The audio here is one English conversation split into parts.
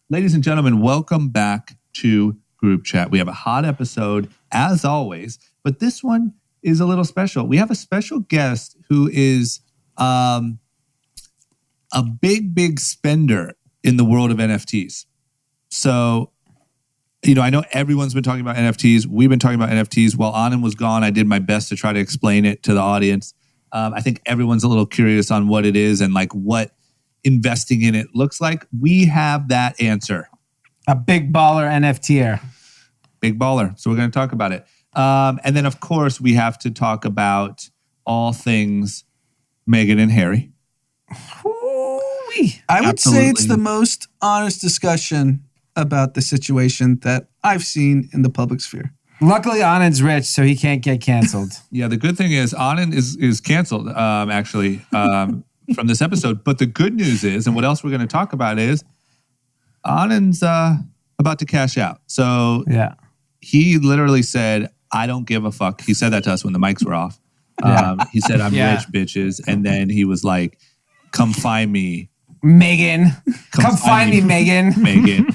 Ladies and gentlemen, welcome back to Group Chat. We have a hot episode, as always, but this one is a little special. We have a special guest who is a big spender in the world of NFTs. So, I know everyone's been talking about NFTs. We've been talking about NFTs. While Anand was gone, I did my best to try to explain it to the audience. I think everyone's a little curious on what it is and like what investing in it looks like. We have that answer. A big baller NFTer. Big baller. So we're going to talk about it. And then, of course, we have to talk about all things Meghan and Harry. I would say it's the most honest discussion about the situation that I've seen in the public sphere. Luckily, Anand's rich, so he can't get canceled. Yeah, the good thing is Anand is canceled, actually, from this episode. But the good news is, and what else we're going to talk about is, Anand's about to cash out. So he literally said, I don't give a fuck. He said that to us when the mics were off. He said, I'm rich, bitches. And then he was like, come find me. Meghan. Come find me, Meghan. Meghan.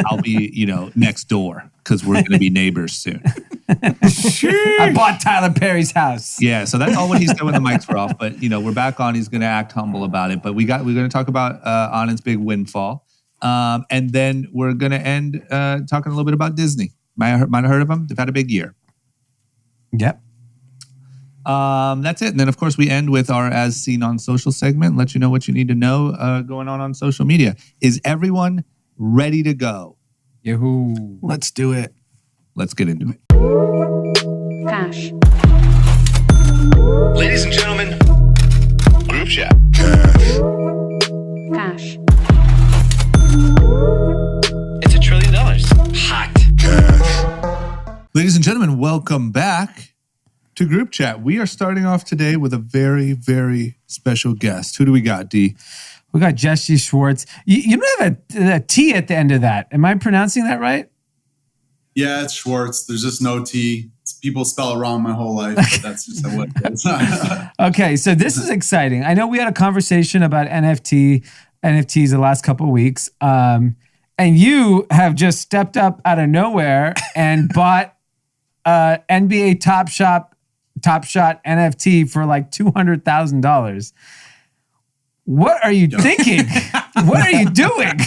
I'll be, next door because we're going to be neighbors soon. I bought Tyler Perry's house. Yeah, so that's all what he said when the mics were off. But, we're back on. He's going to act humble about it. But we're going to talk about Anand's big windfall. And then we're going to end talking a little bit about Disney. Might have heard of them. They've had a big year. Yep. That's it. And then, of course, we end with our As Seen on Social segment. Let you know what you need to know going on social media. Is everyone ready to go? Yahoo. Let's do it. Let's get into it. Cash. Ladies and gentlemen, Group Chat. Cash. It's $1 trillion. Hot. Ladies and gentlemen, welcome back to Group Chat. We are starting off today with a very, very special guest. Who do we got, Dee? We got Jesse Schwartz. You don't have a T at the end of that. Am I pronouncing that right? Yeah, it's Schwartz. There's just no T. People spell it wrong my whole life, but that's just what it is. Okay, so this is exciting. I know we had a conversation about NFTs the last couple of weeks, and you have just stepped up out of nowhere and bought NBA Top Shot NFT for like $200,000. What are you thinking? What are you doing?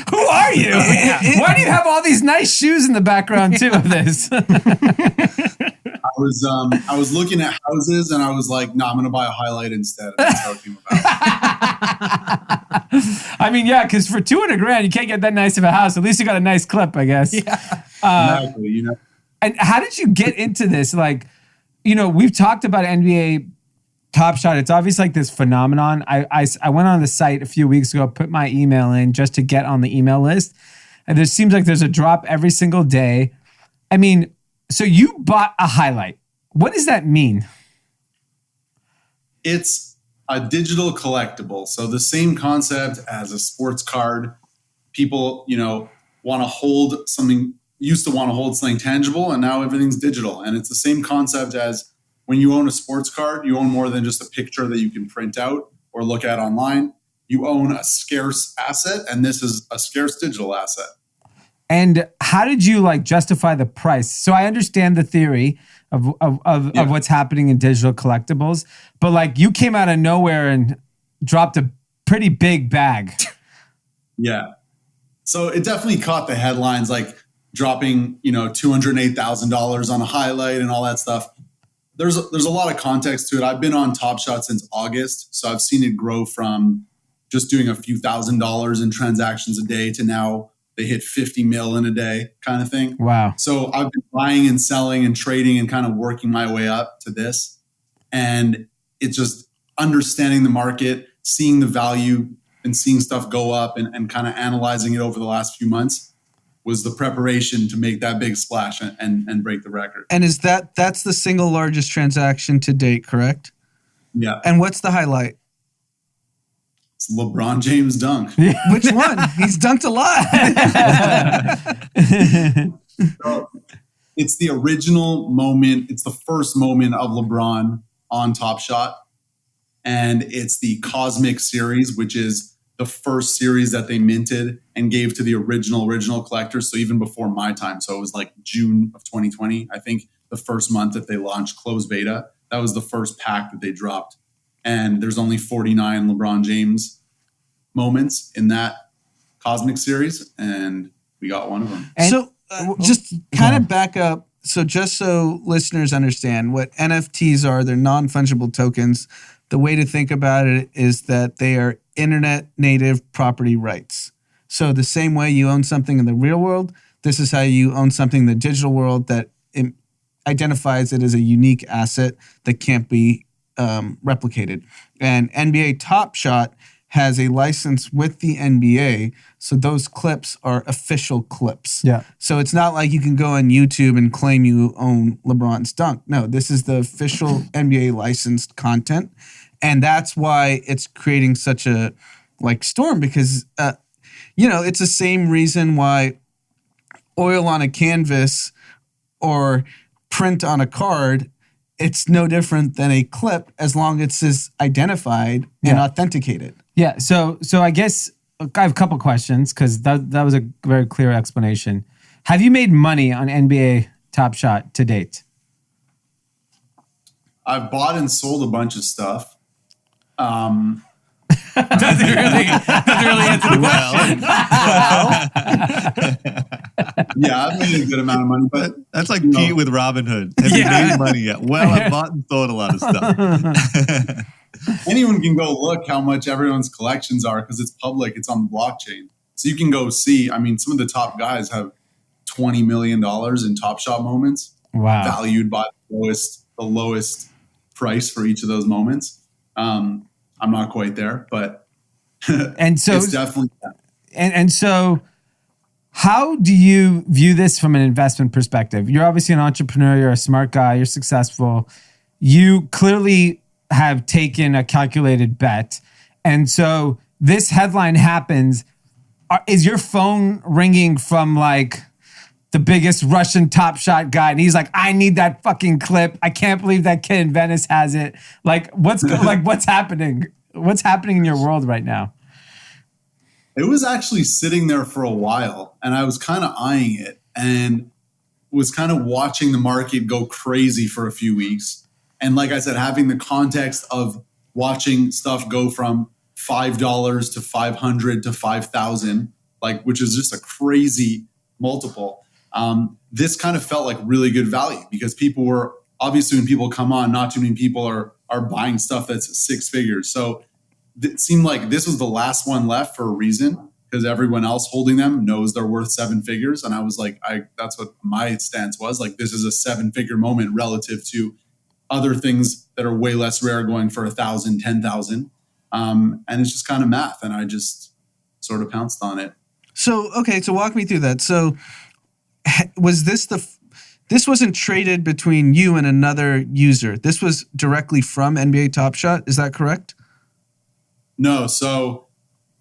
Who are you? Why do you have all these nice shoes in the background too of this? I was looking at houses and I was like, no, I'm going to buy a highlight instead. That's how it came about. I mean, yeah, because for $200,000, you can't get that nice of a house. At least you got a nice clip, I guess. Yeah. Exactly. And how did you get into this? Like, we've talked about NBA Top Shot. It's obviously like this phenomenon. I went on the site a few weeks ago, put my email in just to get on the email list. And there seems like there's a drop every single day. I mean, so you bought a highlight. What does that mean? It's a digital collectible. So the same concept as a sports card. People, want to hold something, used to want to hold something tangible, and now everything's digital. And it's the same concept as when you own a sports card, you own more than just a picture that you can print out or look at online. You own a scarce asset, and this is a scarce digital asset. And how did you justify the price? So I understand the theory of what's happening in digital collectibles, but you came out of nowhere and dropped a pretty big bag. Yeah. So it definitely caught the headlines, dropping, $208,000 on a highlight and all that stuff. There's a lot of context to it. I've been on Top Shot since August, so I've seen it grow from just doing a few $1,000s in transactions a day to now they hit 50 mil in a day kind of thing. Wow. So I've been buying and selling and trading and kind of working my way up to this. And it's just understanding the market, seeing the value and seeing stuff go up and kind of analyzing it over the last few months was the preparation to make that big splash and break the record. And that's the single largest transaction to date, correct? Yeah. And what's the highlight? It's LeBron James dunk. Which one? He's dunked a lot. So, it's the original moment. It's the first moment of LeBron on Top Shot. And it's the Cosmic Series, which is the first series that they minted and gave to the original collectors. So even before my time, so it was like June of 2020, I think the first month that they launched closed beta, that was the first pack that they dropped. And there's only 49 LeBron James moments in that Cosmic series, and we got one of them. And- So just kind of back up. So just so listeners understand what NFTs are, they're non-fungible tokens. The way to think about it is that they are internet native property rights. So the same way you own something in the real world, this is how you own something in the digital world that identifies it as a unique asset that can't be replicated. And NBA Top Shot has a license with the NBA, so those clips are official clips. Yeah. So it's not like you can go on YouTube and claim you own LeBron's dunk. No, this is the official NBA licensed content, and that's why it's creating such a storm because it's the same reason why oil on a canvas or print on a card, it's no different than a clip as long as it's identified and authenticated. Yeah. So I guess I have a couple questions because that was a very clear explanation. Have you made money on NBA Top Shot to date? I've bought and sold a bunch of stuff. Doesn't really answer the question. Yeah, I've made a good amount of money, but That's like Pete with Robin Hood. Have you made money yet? Well, I've bought and sold a lot of stuff. anyone can go look how much everyone's collections are because it's public. It's on the blockchain. So you can go see. I mean, some of the top guys have $20 million in Top Shot moments. Wow. Valued by the lowest price for each of those moments. I'm not quite there, but and so it's definitely. And so how do you view this from an investment perspective? You're obviously an entrepreneur. You're a smart guy. You're successful. You clearly have taken a calculated bet. And so this headline happens. Is your phone ringing from like the biggest Russian Top Shot guy? And he's like, I need that fucking clip. I can't believe that kid in Venice has it. Like what's happening? What's happening in your world right now? It was actually sitting there for a while, and I was kind of eyeing it and was kind of watching the market go crazy for a few weeks. And like I said, having the context of watching stuff go from $5 to $500 to $5,000, like, which is just a crazy multiple. This kind of felt like really good value because people were obviously, when people come on, not too many people are buying stuff that's six figures. So it seemed like this was the last one left for a reason because everyone else holding them knows they're worth seven figures. And I was like, that's what my stance was. Like, this is a 7-figure moment relative to other things that are way less rare going for 1,000, 10,000. And it's just kind of math. And I just sort of pounced on it. So, okay. So walk me through that. So was this wasn't traded between you and another user. This was directly from NBA Top Shot. Is that correct? No. So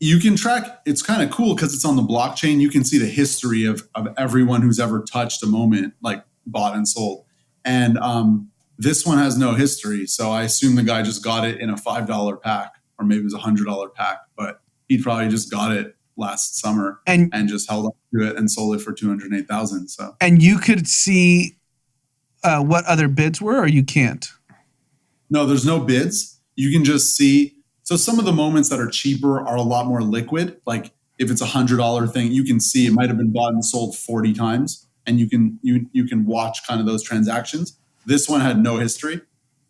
you can track, it's kind of cool because it's on the blockchain. You can see the history of everyone who's ever touched a moment, like bought and sold. And this one has no history. So I assume the guy just got it in a $5 pack, or maybe it was a $100 pack, but he probably just got it last summer and just held on to it and sold it for $208,000. So, and you could see what other bids were, or you can't? No, there's no bids. You can just see. So some of the moments that are cheaper are a lot more liquid. Like if it's $100 thing, you can see it might have been bought and sold 40 times, and you can watch kind of those transactions. This one had no history,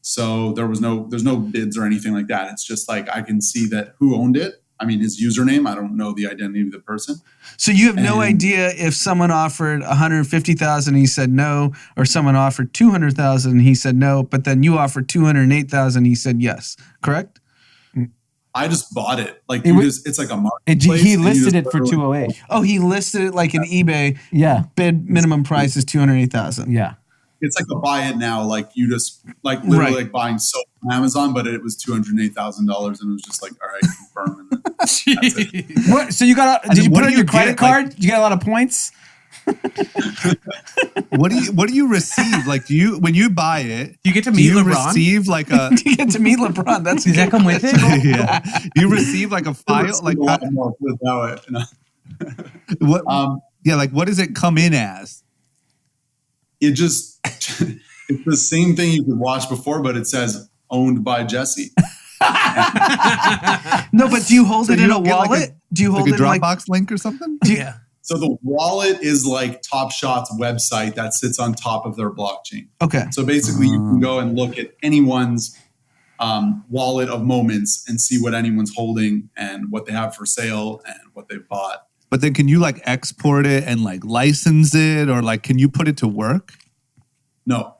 so there's no bids or anything like that. It's just like I can see that who owned it. I mean, his username. I don't know the identity of the person. So you have no idea if someone offered $150,000, he said no, or someone offered $200,000, he said no, but then you offered $208,000, he said yes. Correct? I just bought it. Like it's like a marketplace. He listed it for 208. Oh, he listed it like an eBay. Yeah. Bid minimum price is $208,000. Yeah. It's like a buy it now. Like you just like literally like buying soap on Amazon, but it was $208,000, and it was just like, all right, confirm. And then that's it. What? So you got? Did you put it on your credit card? Did you get a lot of points? What do you receive? Like, when you buy it, Do you get to do meet you LeBron? receive like a You get to meet LeBron. That's Does that come with it? yeah? You receive like a file, like a lot more, put it that way. No. what? Yeah, like what does it come in as? It just it's the same thing you could watch before, but it says owned by Jesse. No, but do you hold So it you in a don't get, like, wallet? Do you hold Like a it in Dropbox link or something? Yeah. So the wallet is like Top Shot's website that sits on top of their blockchain. Okay. So basically, you can go and look at anyone's wallet of moments and see what anyone's holding and what they have for sale and what they've bought. But then can you like export it and like license it, or like can you put it to work? No,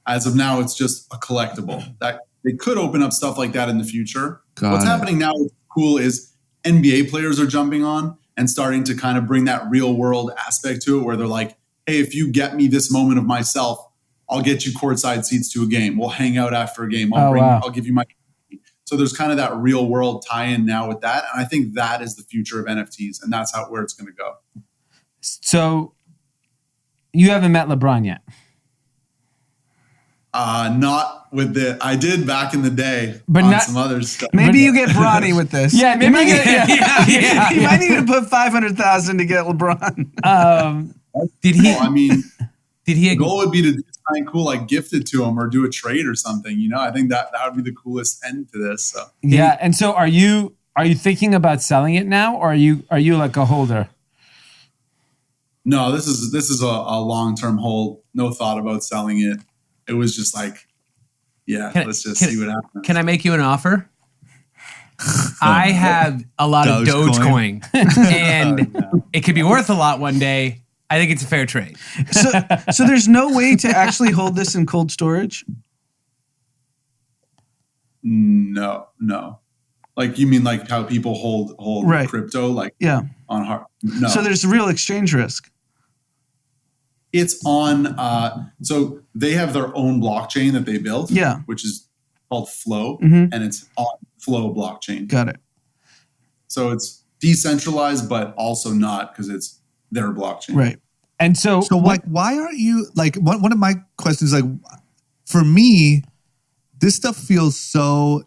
as of now, it's just a collectible. That they could open up stuff like that in the future. What's happening now is cool is NBA players are jumping on and starting to kind of bring that real world aspect to it, where they're like, hey, if you get me this moment of myself, I'll get you courtside seats to a game. We'll hang out after a game. I'll give you my. So there's kind of that real world tie-in now with that. And I think that is the future of NFTs. And that's where it's going to go. So you haven't met LeBron yet. Not with I did back in the day, But on not- some other stuff. Maybe you get Bronny with this. Yeah, maybe you might yeah. you might need to put 500,000 to get LeBron. Did he? I mean, Did he? the goal would be to do something cool, like gift it to him or do a trade or something. You know, I think that would be the coolest end to this. So Yeah, and so are you thinking about selling it now, or are you like a holder? no, this is a long-term hold. No thought about selling it. It was just like, yeah, let's just see what happens. Can I make you an offer? I have a lot of Dogecoin, and it could be worth a lot one day. I think it's a fair trade. So there's no way to actually hold this in cold storage? No. Like, you mean like how people hold Right. crypto, like Yeah. on hard? No. So there's real exchange risk. It's on, so they have their own blockchain that they built, Yeah. which is called Flow, Mhm. and it's on Flow blockchain. Got it. So it's decentralized, but also not, because it's their blockchain. Right. And so like, why aren't you like one of my questions? Like, for me, this stuff feels so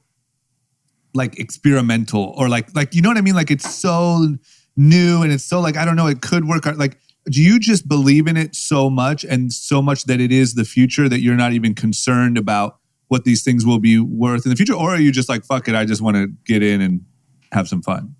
like experimental, or like you know what I mean? Like, it's so new and it's so like, I don't know, it could work. Like, do you just believe in it so much that it is the future that you're not even concerned about what these things will be worth in the future? Or are you just like, fuck it, I just want to get in and have some fun?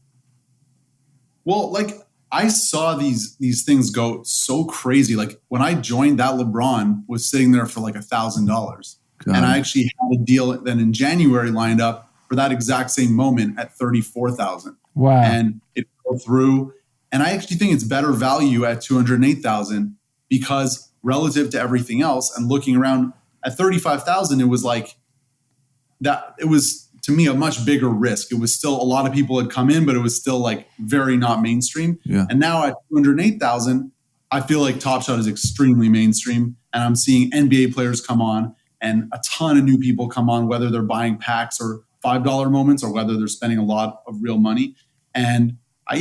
Well, like, I saw these things go so crazy. Like, when I joined, that LeBron was sitting there for like $1,000. And I actually had a deal then in January lined up for that exact same moment at 34,000. wow. And it fell through. And I actually think it's better value at 208,000, because relative to everything else and looking around at 35,000, it was like that. It was, to me, a much bigger risk. It was still, a lot of people had come in, but it was still like very not mainstream. Yeah. And now at 208,000, I feel like Top Shot is extremely mainstream, and I'm seeing NBA players come on and a ton of new people come on, whether they're buying packs or $5 moments or whether they're spending a lot of real money. And I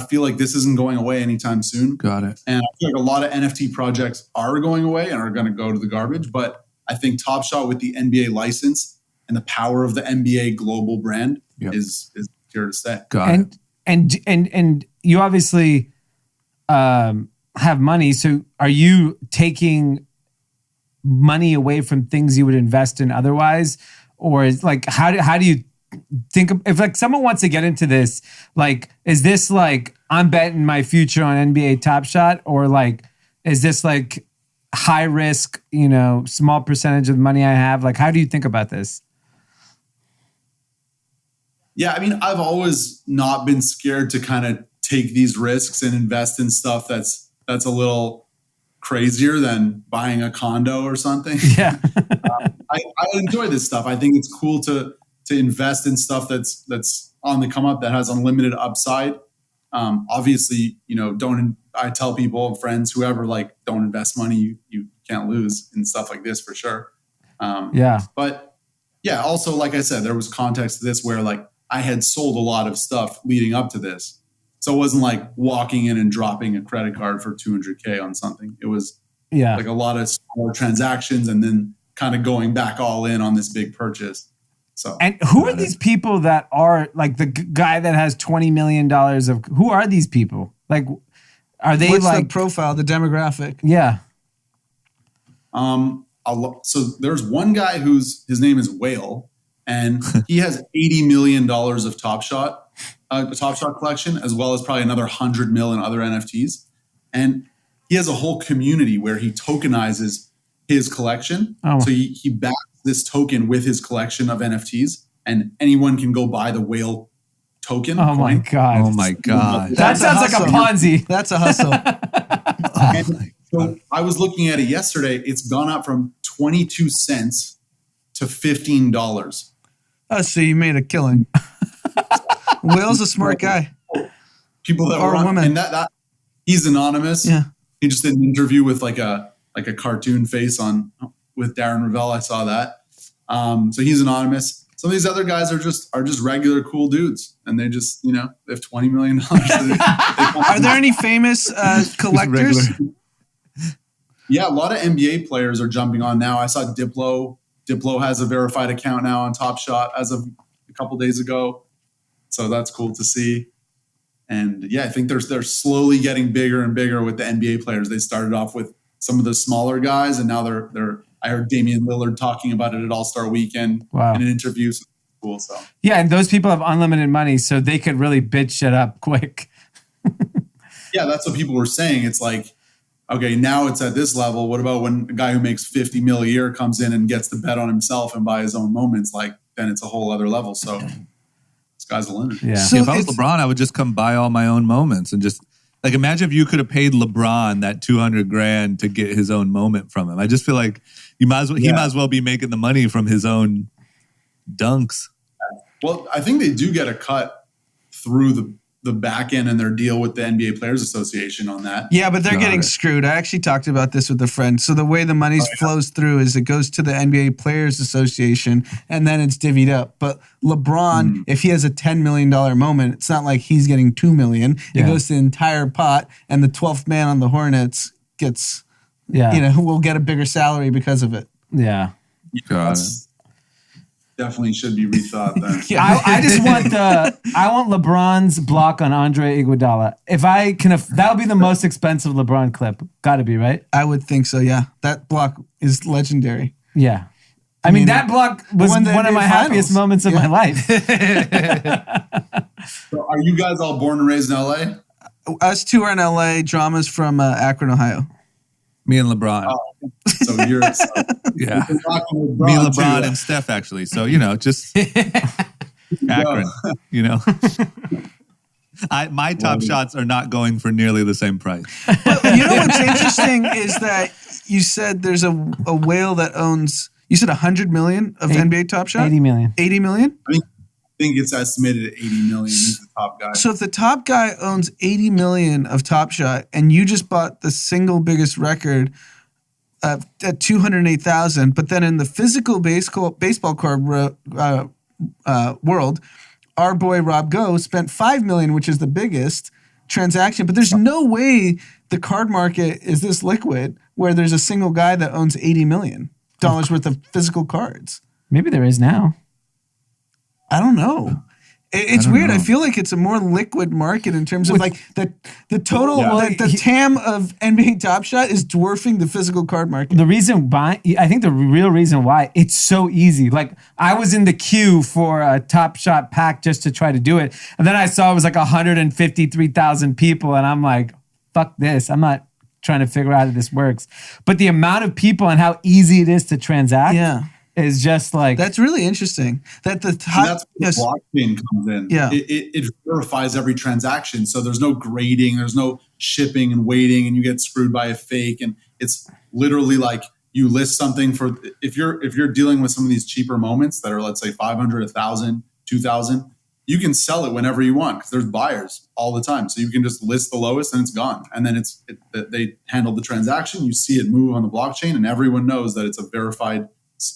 feel like this isn't going away anytime soon. Got it. And I feel like a lot of NFT projects are going away and are going to go to the garbage. But I think Top Shot, with the NBA license and the power of the NBA global brand, is here to stay. Got it. And you obviously have money. So are you taking money away from things you would invest in otherwise? Or is like, how do you think if like someone wants to get into this, like, is this like, I'm betting my future on NBA Top Shot, or like, is this like high risk, small percentage of the money I have? Like, how do you think about this? Yeah, I mean, I've always not been scared to kind of take these risks and invest in stuff that's a little crazier than buying a condo or something. Yeah. I enjoy this stuff. I think it's cool to invest in stuff that's on the come up, that has unlimited upside. Obviously, I tell people, friends, whoever, like, don't invest money you can't lose in stuff like this for sure. But yeah, also, like I said, there was context to this where, like, I had sold a lot of stuff leading up to this. So it wasn't like walking in and dropping a credit card for 200K on something. It was like a lot of smaller transactions and then kind of going back all in on this big purchase. So, and who are these people that are like the guy that has $20 million of, who are these people? Like, are they What's like the profile, the demographic? Yeah. So there's one guy his name is Whale, and he has $80 million of Top Shot collection, as well as probably another 100 mil in other NFTs. And he has a whole community where he tokenizes his collection. Oh. So he backs this token with his collection of NFTs, and anyone can go buy the Whale token. Oh my God. Oh my God. That sounds like a Ponzi. That's a hustle. So I was looking at it yesterday. It's gone up from 22 cents to $15. Oh, so you made a killing. Will's a smart guy. People that Or were on, women. and that he's anonymous. Yeah. He just did an interview with like a cartoon face with Darren Ravel. I saw that. So he's anonymous. Some of these other guys are just regular cool dudes, and they just they have $20 million. Are there any famous collectors? Yeah, a lot of NBA players are jumping on now. I saw Diplo. Diplo has a verified account now on Top Shot as of a couple days ago. So that's cool to see. And yeah, I think they're slowly getting bigger and bigger with the NBA players. They started off with some of the smaller guys, and now they're. I heard Damian Lillard talking about it at All-Star Weekend in an interview. So cool. So yeah, and those people have unlimited money, so they could really bitch shit up quick. Yeah, that's what people were saying. It's like, okay, now it's at this level. What about when a guy who makes 50 mil a year comes in and gets to bet on himself and buy his own moments? Like, then it's a whole other level. So sky's the limit. Yeah. So if I was LeBron, I would just come buy all my own moments and just like imagine if you could have paid LeBron that $200,000 to get his own moment from him. I just feel like he might as well be making the money from his own dunks. Well, I think they do get a cut through the back end and their deal with the NBA Players Association on that. Yeah, but they're getting screwed. I actually talked about this with a friend. So the way the money flows through is it goes to the NBA Players Association and then it's divvied up. But LeBron, if he has a $10 million moment, it's not like he's getting $2 million. It goes to the entire pot, and the 12th man on the Hornets gets, will get a bigger salary because of it. Yeah. Definitely should be rethought then. I just want I want LeBron's block on Andre Iguodala. If I can, that would be the most expensive LeBron clip. Got to be, right? I would think so. Yeah, that block is legendary. Yeah, I mean that block was one of my happiest moments of my life. So are you guys all born and raised in LA? Us two are in LA. Drama's from Akron, Ohio. Me and LeBron. Oh, so you're yeah. Me, LeBron, and Steph actually. So just Akron. My top shots are not going for nearly the same price. But you know what's interesting is that you said there's a whale that owns. You said 100 million of NBA Top Shot. 80 million. 80 million. I think it's estimated at 80 million. He's the top guy. So if the top guy owns 80 million of Top Shot, and you just bought the single biggest record at 208,000, but then in the physical baseball card world, our boy Rob Go spent 5 million, which is the biggest transaction. But there's no way the card market is this liquid where there's a single guy that owns $80 million worth of physical cards. Maybe there is now. I don't know. It's weird. I feel like it's a more liquid market in terms of like the total, the TAM of NBA Top Shot is dwarfing the physical card market. The reason why, I think the real reason why it's so easy. Like I was in the queue for a Top Shot pack just to try to do it. And then I saw it was like 153,000 people. And I'm like, fuck this. I'm not trying to figure out how this works. But the amount of people and how easy it is to transact. Yeah. Is just like that's really interesting. That that's where blockchain comes in. Yeah, it verifies every transaction, so there's no grading, there's no shipping and waiting, and you get screwed by a fake. And it's literally like you list something for if you're dealing with some of these cheaper moments that are let's say 500, 1,000, 2,000, you can sell it whenever you want because there's buyers all the time. So you can just list the lowest and it's gone, and then they handle the transaction. You see it move on the blockchain, and everyone knows that it's a verified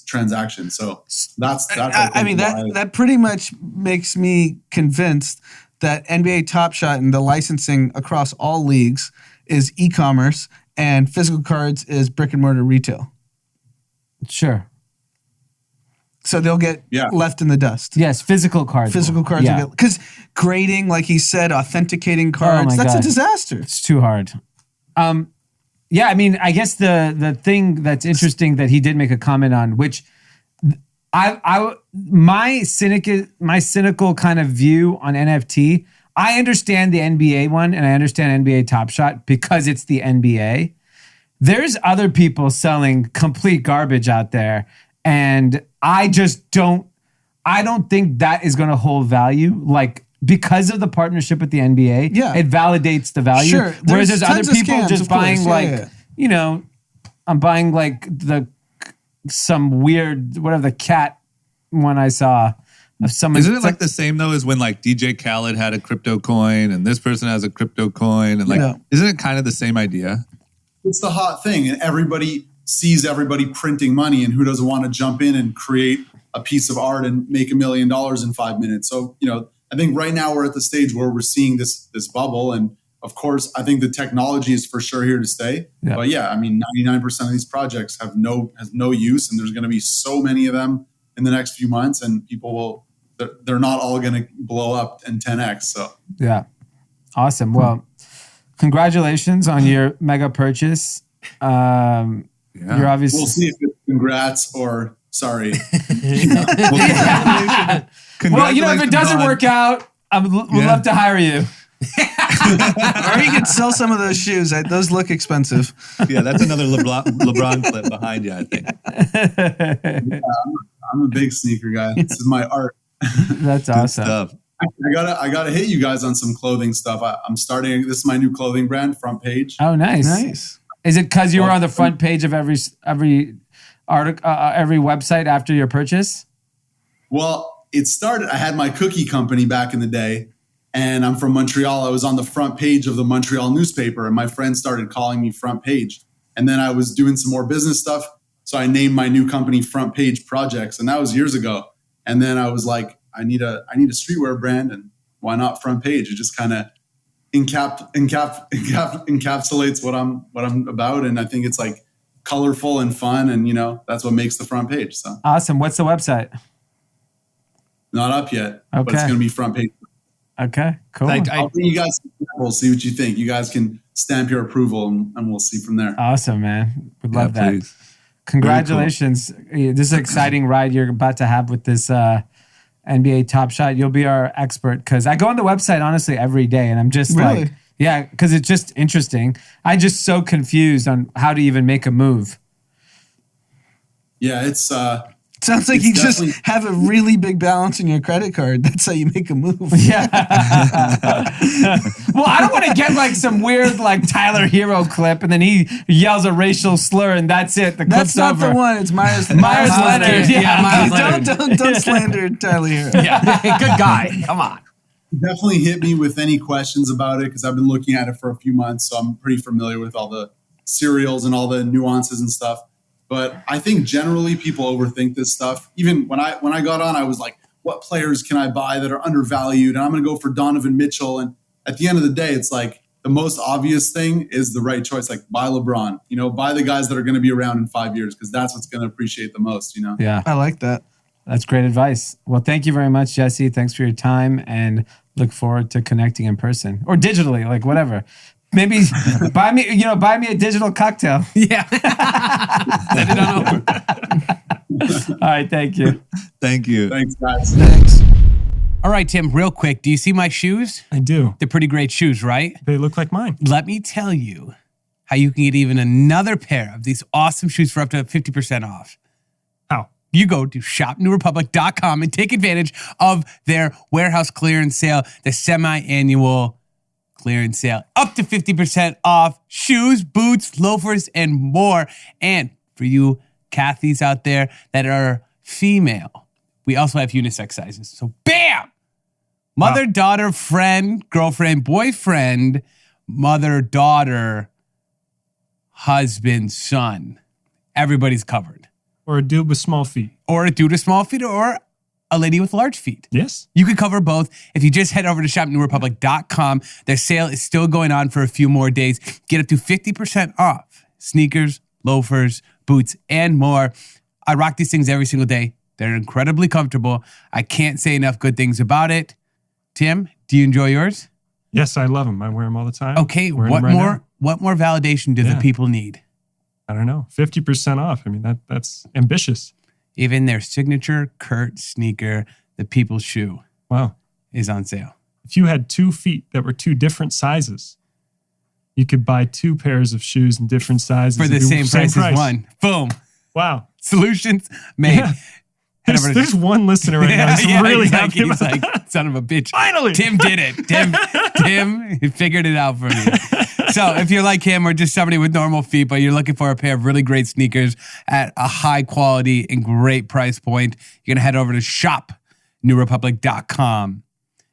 transaction. So that's I mean that pretty much makes me convinced that NBA Top Shot and the licensing across all leagues is e-commerce and physical cards is brick and mortar retail. Sure. So they'll get left in the dust. Yes, physical cards. Physical cards will get, because grading, like he said, authenticating cards, that's a disaster. It's too hard. Yeah, I mean, I guess the thing that's interesting that he did make a comment on, which my cynical kind of view on NFT, I understand the NBA one and I understand NBA Top Shot because it's the NBA. There's other people selling complete garbage out there, and I don't think that is going to hold value. Like, because of the partnership with the NBA, it validates the value. Sure. Whereas there's other people scams, just buying I'm buying like some weird, whatever the cat one I saw of someone. Isn't it like the same though as when like DJ Khaled had a crypto coin and this person has a crypto coin and like, isn't it kind of the same idea? It's the hot thing, and everybody sees everybody printing money, and who doesn't want to jump in and create a piece of art and make $1 million in 5 minutes? So, I think right now we're at the stage where we're seeing this bubble. And of course, I think the technology is for sure here to stay. Yeah. But yeah, I mean, 99% of these projects has no use, and there's going to be so many of them in the next few months, and they're not all going to blow up in 10x. So yeah. Awesome. Well, congratulations on your mega purchase. You're obviously. We'll see if it's congrats or sorry. Well, if it doesn't work out, we'd love to hire you. Or you could sell some of those shoes. Those look expensive. Yeah, that's another LeBron clip behind you, I think. Yeah, I'm a big sneaker guy. This is my art. That's awesome. Stuff. I gotta hit you guys on some clothing stuff. I'm starting. This is my new clothing brand, Front Page. Oh, nice. Is it because you were on the front page of every article, every website after your purchase? Well, it started. I had my cookie company back in the day, and I'm from Montreal. I was on the front page of the Montreal newspaper, and my friends started calling me Front Page. And then I was doing some more business stuff, so I named my new company Front Page Projects, and that was years ago. And then I was like, I need a streetwear brand, and why not Front Page? It just kind of encapsulates what I'm about, and I think it's like colorful and fun, and that's what makes the front page. So awesome. What's the website? Not up yet, okay, but it's going to be Front Page. Okay, cool. I'll bring you guys some samples, see what you think. You guys can stamp your approval, and we'll see from there. Awesome, man. Would love that. Please. Congratulations. Cool. This is an exciting ride you're about to have with this NBA Top Shot. You'll be our expert, because I go on the website honestly every day, and I'm just like, because it's just interesting. I'm just so confused on how to even make a move. Yeah, it's sounds like you just have a really big balance in your credit card. That's how you make a move. Yeah. Well, I don't want to get like some weird like Tyler Hero clip, and then he yells a racial slur, and that's it. The clip's not over. The one. It's Myers Leonard. Yeah, Myers Leonard. Don't slander Tyler Hero. Yeah, good guy. Come on. Definitely hit me with any questions about it, because I've been looking at it for a few months, so I'm pretty familiar with all the serials and all the nuances and stuff. But I think generally people overthink this stuff. Even when I got on, I was like, what players can I buy that are undervalued? And I'm going to go for Donovan Mitchell. And at the end of the day, it's like the most obvious thing is the right choice. Like, buy LeBron, buy the guys that are going to be around in 5 years, because that's what's going to appreciate the most, Yeah. I like that. That's great advice. Well, thank you very much, Jesse. Thanks for your time, and look forward to connecting in person or digitally, like whatever. Maybe buy me a digital cocktail. Yeah. Send it on over. All right. Thank you. Thank you. Thanks, guys. Thanks. All right, Tim, real quick. Do you see my shoes? I do. They're pretty great shoes, right? They look like mine. Let me tell you how you can get even another pair of these awesome shoes for up to 50% off. How? You go to shopnewrepublic.com and take advantage of their warehouse clearance sale, the semi-annual clearance sale. Up to 50% off shoes, boots, loafers, and more. And for you Kathys out there that are female, we also have unisex sizes. So bam! Mother, daughter, friend, girlfriend, boyfriend, mother, daughter, husband, son. Everybody's covered. Or a dude with small feet. Or a dude with small feet, or a lady with large feet. Yes. You could cover both if you just head over to shopnewrepublic.com. Their sale is still going on for a few more days. Get up to 50% off sneakers, loafers, boots, and more. I rock these things every single day. They're incredibly comfortable. I can't say enough good things about it. Tim, do you enjoy yours? Yes, I love them. I wear them all the time. Okay, Wearing what them right more? now. What more validation do the Yeah. people need? I don't know. 50% off. I mean, that's ambitious. Even their signature Kurt sneaker, the People's Shoe, Wow. is on sale. If you had 2 feet that were 2 different sizes, you could buy 2 pairs of shoes in different sizes For the at same price as one. Boom. Wow. Solutions made. Yeah. Head over to- There's one listener right now. He's really he's happy like, about he's that. like, son of a bitch. Finally. Tim did it. Tim figured it out for me. So if you're like him or just somebody with normal feet, but you're looking for a pair of really great sneakers at a high quality and great price point, you're going to head over to shopnewrepublic.com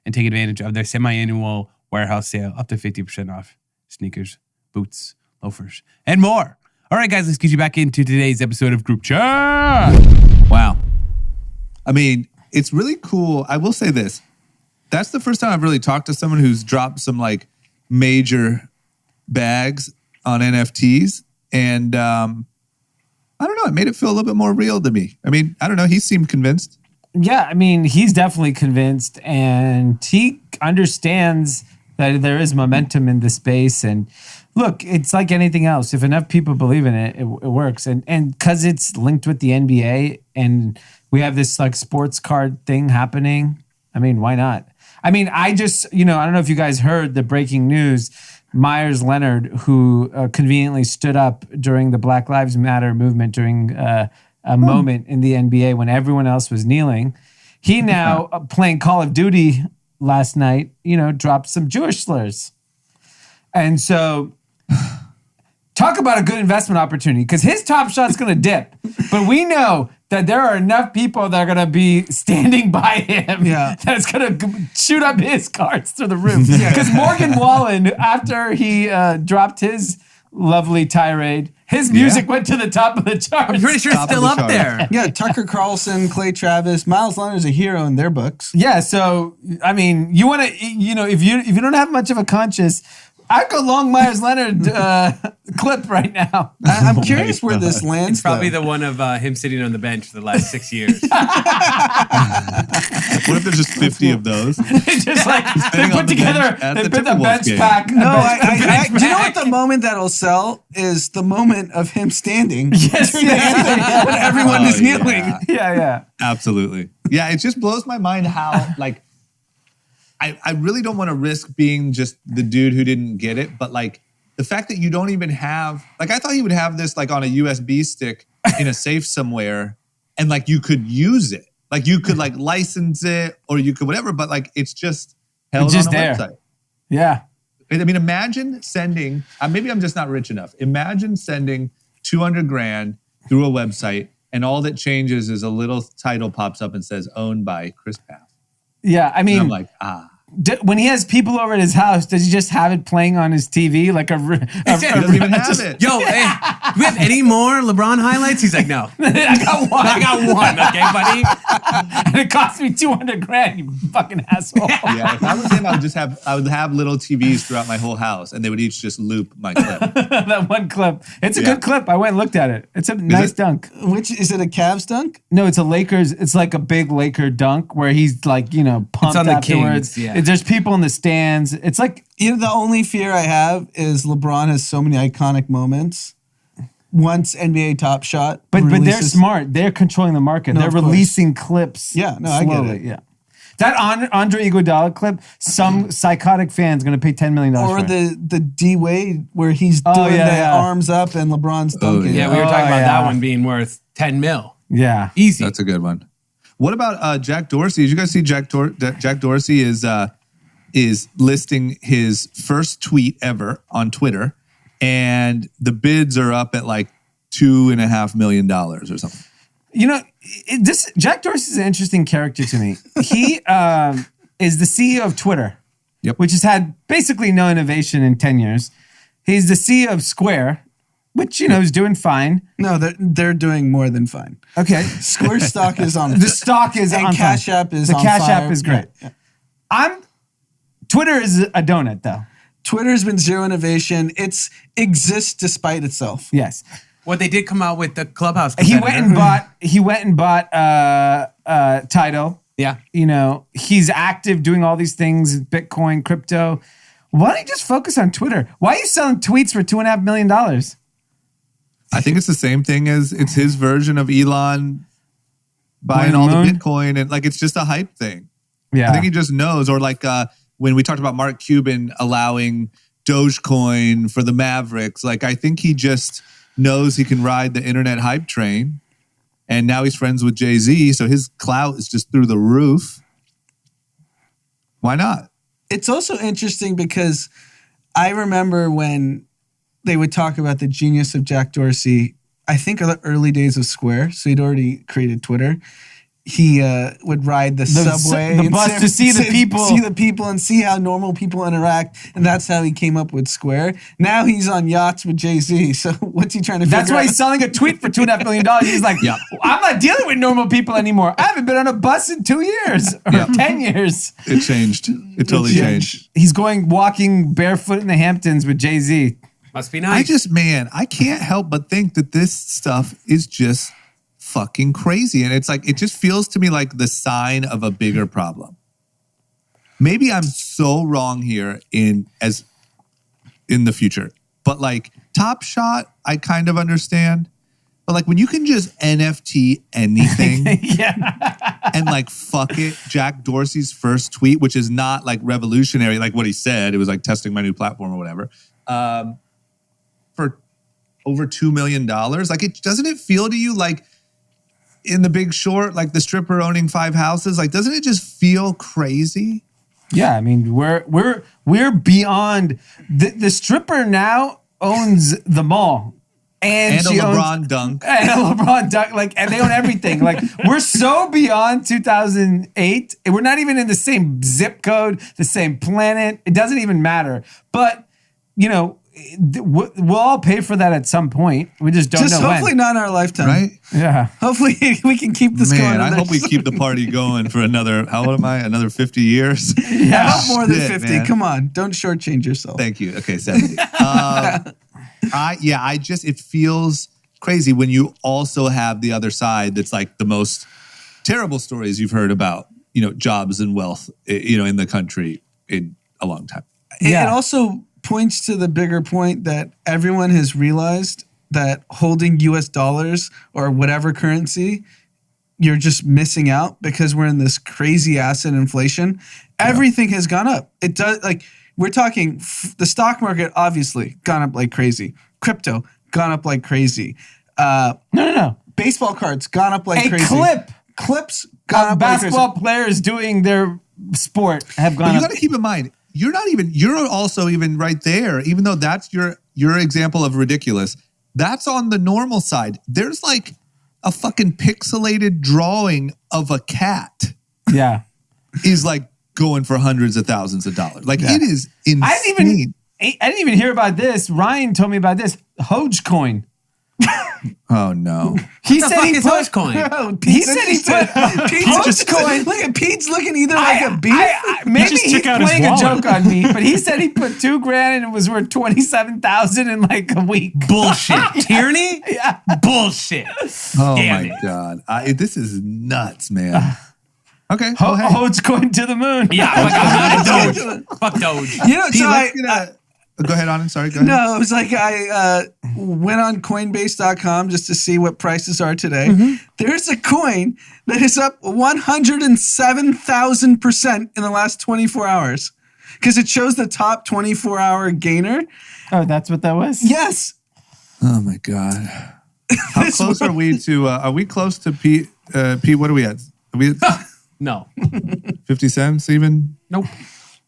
and take advantage of their semi-annual warehouse sale, up to 50% off sneakers, boots, loafers, and more. All right, guys, let's get you back into today's episode of Group Chat. Wow. I mean, it's really cool. I will say this. That's the first time I've really talked to someone who's dropped some like major bags on NFTs. And I don't know, it made it feel a little bit more real to me. I mean, I don't know. He seemed convinced. Yeah, I mean, he's definitely convinced, and he understands that there is momentum in the space. And look, it's like anything else. If enough people believe in it, it works. And because it's linked with the NBA, and we have this like sports card thing happening, I mean, why not? I mean, I just, I don't know if you guys heard the breaking news. Myers Leonard, who conveniently stood up during the Black Lives Matter movement during a moment in the NBA when everyone else was kneeling. He now, playing Call of Duty last night, dropped some Jewish slurs. And so, talk about a good investment opportunity, because his top shot's going to dip. But we know that there are enough people that are going to be standing by him that it's going to shoot up his cards through the roof. Because Morgan Wallen, after he dropped his lovely tirade, his music went to the top of the charts. I'm pretty sure it's still up there. Yeah, Tucker Carlson, Clay Travis, Miles Leonard's a hero in their books. Yeah, so I mean, you want to, if you don't have much of a conscience, I'd go long Myers Leonard clip right now. I'm curious where this lands. It's probably though. the one of him sitting on the bench for the last 6 years. What if there's just 50 of those? Just like they Sitting put on the together, bench at they the put the Timberwolves bench game. pack. No, do you know what the moment that'll sell is? The moment of him standing. Yes, during the anthem when everyone is kneeling. Yeah. Absolutely. Yeah, it just blows my mind how, like, I really don't want to risk being just the dude who didn't get it, but like the fact that you don't even have, like, I thought he would have this like on a USB stick in a safe somewhere, and like you could use it, like you could like license it or you could whatever, but like it's just held It's just on a there. website. Yeah. I mean, imagine sending, maybe I'm just not rich enough. Imagine sending 200 grand through a website and all that changes is a little title pops up and says owned by Chris Pfaff. Yeah, I mean, And I'm like, when he has people over at his house, does he just have it playing on his TV like a? he doesn't even have it. Yo, hey, do we have any more LeBron highlights? He's like, no. I got one. I got one, okay, buddy? And it cost me 200 grand. You fucking asshole. Yeah, if I was him, I would have little TVs throughout my whole house, and they would each just loop my clip. That one clip. It's a Yeah. good clip. I went and looked at it. It's a nice it? dunk. Which is it? A Cavs dunk? No, it's a Lakers. It's like a big Laker dunk where he's like, pumped on the afterwards. Kings, yeah. There's people in the stands. It's like, The only fear I have is LeBron has so many iconic moments. Once NBA Top Shot, but they're releases- smart. They're controlling the market. No, they're of course. releasing clips. Yeah, no, I get slowly. it. Yeah. That Andre Iguodala clip, some psychotic fan's going to pay $10 million Or for it. the D Wade where he's Oh, doing yeah, the yeah. arms up and LeBron's dunking. Yeah, we were talking about yeah. that one being worth 10 mil. Yeah. Easy. That's a good one. What about Jack Dorsey? Did you guys see Jack Dorsey is listing his first tweet ever on Twitter, and the bids are up at like $2.5 million or something. Jack Dorsey is an interesting character to me. He is the CEO of Twitter, Yep. which has had basically no innovation in 10 years. He's the CEO of Square, which is doing fine. No, they're doing more than fine. Okay. Square stock is on. The stock is and on Cash fire. App is the on Cash fire. App is great. Yeah. Twitter is a donut though. Twitter's been zero innovation. It exists despite itself. Yes. Well, they did come out with the Clubhouse. He went competitor. and bought Tidal. Yeah. He's active doing all these things, Bitcoin, crypto. Why don't you just focus on Twitter? Why are you selling tweets for $2.5 million? I think it's the same thing as it's his version of Elon buying all the Bitcoin, and like it's just a hype thing. Yeah. I think he just knows, or like when we talked about Mark Cuban allowing Dogecoin for the Mavericks, like I think he just knows he can ride the internet hype train, and now he's friends with Jay-Z, so his clout is just through the roof. Why not? It's also interesting because I remember when they would talk about the genius of Jack Dorsey, I think of the early days of Square, so he'd already created Twitter. He would ride the subway, the bus to see the people, and see how normal people interact, and that's how he came up with Square. Now he's on yachts with Jay-Z. So what's he trying to? That's figure why out? he's selling a tweet for $2.5 million. He's like, I'm not dealing with normal people anymore. I haven't been on a bus in 2 years or 10 years. It changed. It totally changed. He's walking barefoot in the Hamptons with Jay-Z. Must be nice. I can't help but think that this stuff is just fucking crazy. And it's like, it just feels to me like the sign of a bigger problem. Maybe I'm so wrong here in the future, but like Top Shot, I kind of understand. But like when you can just NFT anything and like fuck it, Jack Dorsey's first tweet, which is not like revolutionary, like what he said, it was like testing my new platform or whatever, for over $2 million. Like doesn't it feel to you like in The Big Short, like the stripper owning 5 houses, like doesn't it just feel crazy? Yeah, I mean we're beyond the stripper now owns the mall. And a LeBron dunk. And a LeBron dunk. Like, and they own everything. Like, we're so beyond 2008. We're not even in the same zip code, the same planet. It doesn't even matter. But, we'll all pay for that at some point. We just don't know when. Hopefully not in our lifetime. Right? Yeah. Hopefully we can keep this going. I hope we keep the party going for another, how old am I? Another 50 years? Yeah. Not more than 50. Man. Come on. Don't shortchange yourself. Thank you. Okay, 70. It feels crazy when you also have the other side that's like the most terrible stories you've heard about, jobs and wealth, in the country in a long time. It also points to the bigger point that everyone has realized that holding US dollars or whatever currency, you're just missing out because we're in this crazy asset inflation. Everything has gone up. It does, like, we're talking the stock market, obviously, gone up like crazy. Crypto, gone up like crazy. No. Baseball cards, gone up like crazy. Clips, gone up basketball like crazy. players doing their sport have gone But you up. got to keep in mind, you're also even right there, even though that's your example of ridiculous. That's on the normal side. There's like a fucking pixelated drawing of a cat. Yeah. Is like going for hundreds of thousands of dollars. Like it is insane. I didn't even hear about this. Ryan told me about this. Dogecoin. Oh no. He said he put Dogecoin. He said he put Dogecoin. Look at Pete's looking either like a beef. Maybe just he's took out his playing a wallet. joke on me, but he said he put $2,000 and it was worth 27,000 in like a week. Bullshit. Tyranny? Yeah. Bullshit. Oh Damn my it. God. This is nuts, man. Okay. Well, hey. Dogecoin to the moon. Yeah, I'm Doge. Fuck Doge. Go ahead, Anand. Sorry, go ahead. No, it was like I went on Coinbase.com just to see what prices are today. There's a coin that is up 107,000% in the last 24 hours because it shows the top 24-hour gainer. Oh, that's what that was? Yes. Oh my God. How close are we to? Are we close to Pete? Pete, what are we at? Are we at No. 50 cents even? Nope.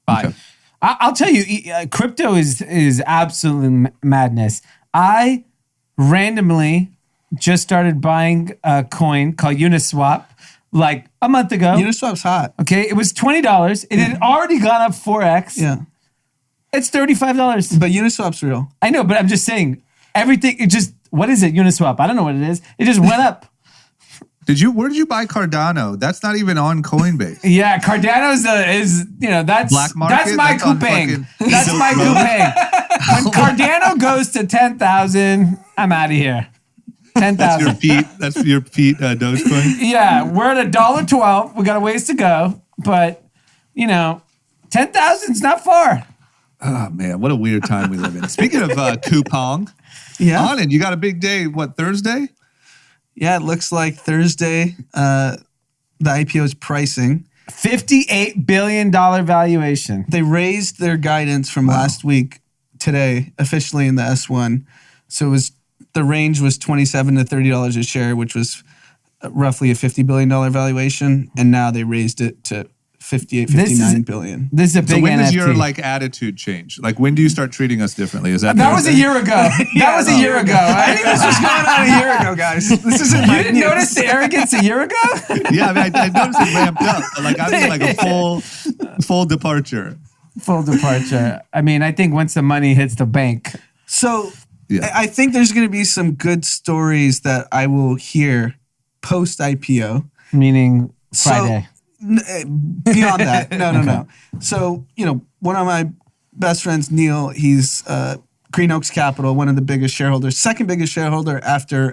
5. Okay. I'll tell you, crypto is absolute madness. I randomly just started buying a coin called Uniswap like a month ago. Uniswap's hot. Okay, it was $20. It had already gone up 4x. Yeah. It's $35. But Uniswap's real. I know, but I'm just saying, everything, it just, what is it? Uniswap. I don't know what it is. It just went up. Where did you buy Cardano? That's not even on Coinbase. Yeah, Cardano's that's Black market? that's my That's on coupang. fucking That's Silk my Road. coupang. When Cardano goes to 10,000, I'm out of here. That's your 10,000. Pete. That's your Pete Dogecoin. Yeah, we're at $1.12. We got a ways to go, but 10,000's not far. Oh man, what a weird time we live in. Speaking of coupon, Anand, you got a big day. What, Thursday? Yeah, it looks like Thursday, the IPO is pricing. $58 billion valuation. They raised their guidance from last week today, officially in the S1. So the range was $27 to $30 a share, which was roughly a $50 billion valuation. And now they raised it to 59 billion. This is a big So when NFT. does your attitude change? Like when do you start treating us differently? Is that That was a year ago. That was a year ago. I think this was going on a year ago, guys. This isn't You didn't notice the arrogance a year ago? Yeah, I noticed it ramped up. I mean, like a full departure. Full departure. I mean, I think once the money hits the bank. So Yeah. I think there's going to be some good stories that I will hear post IPO. Meaning Friday. Beyond that, no. So, one of my best friends, Neil, he's Green Oaks Capital, one of the biggest shareholders, second biggest shareholder after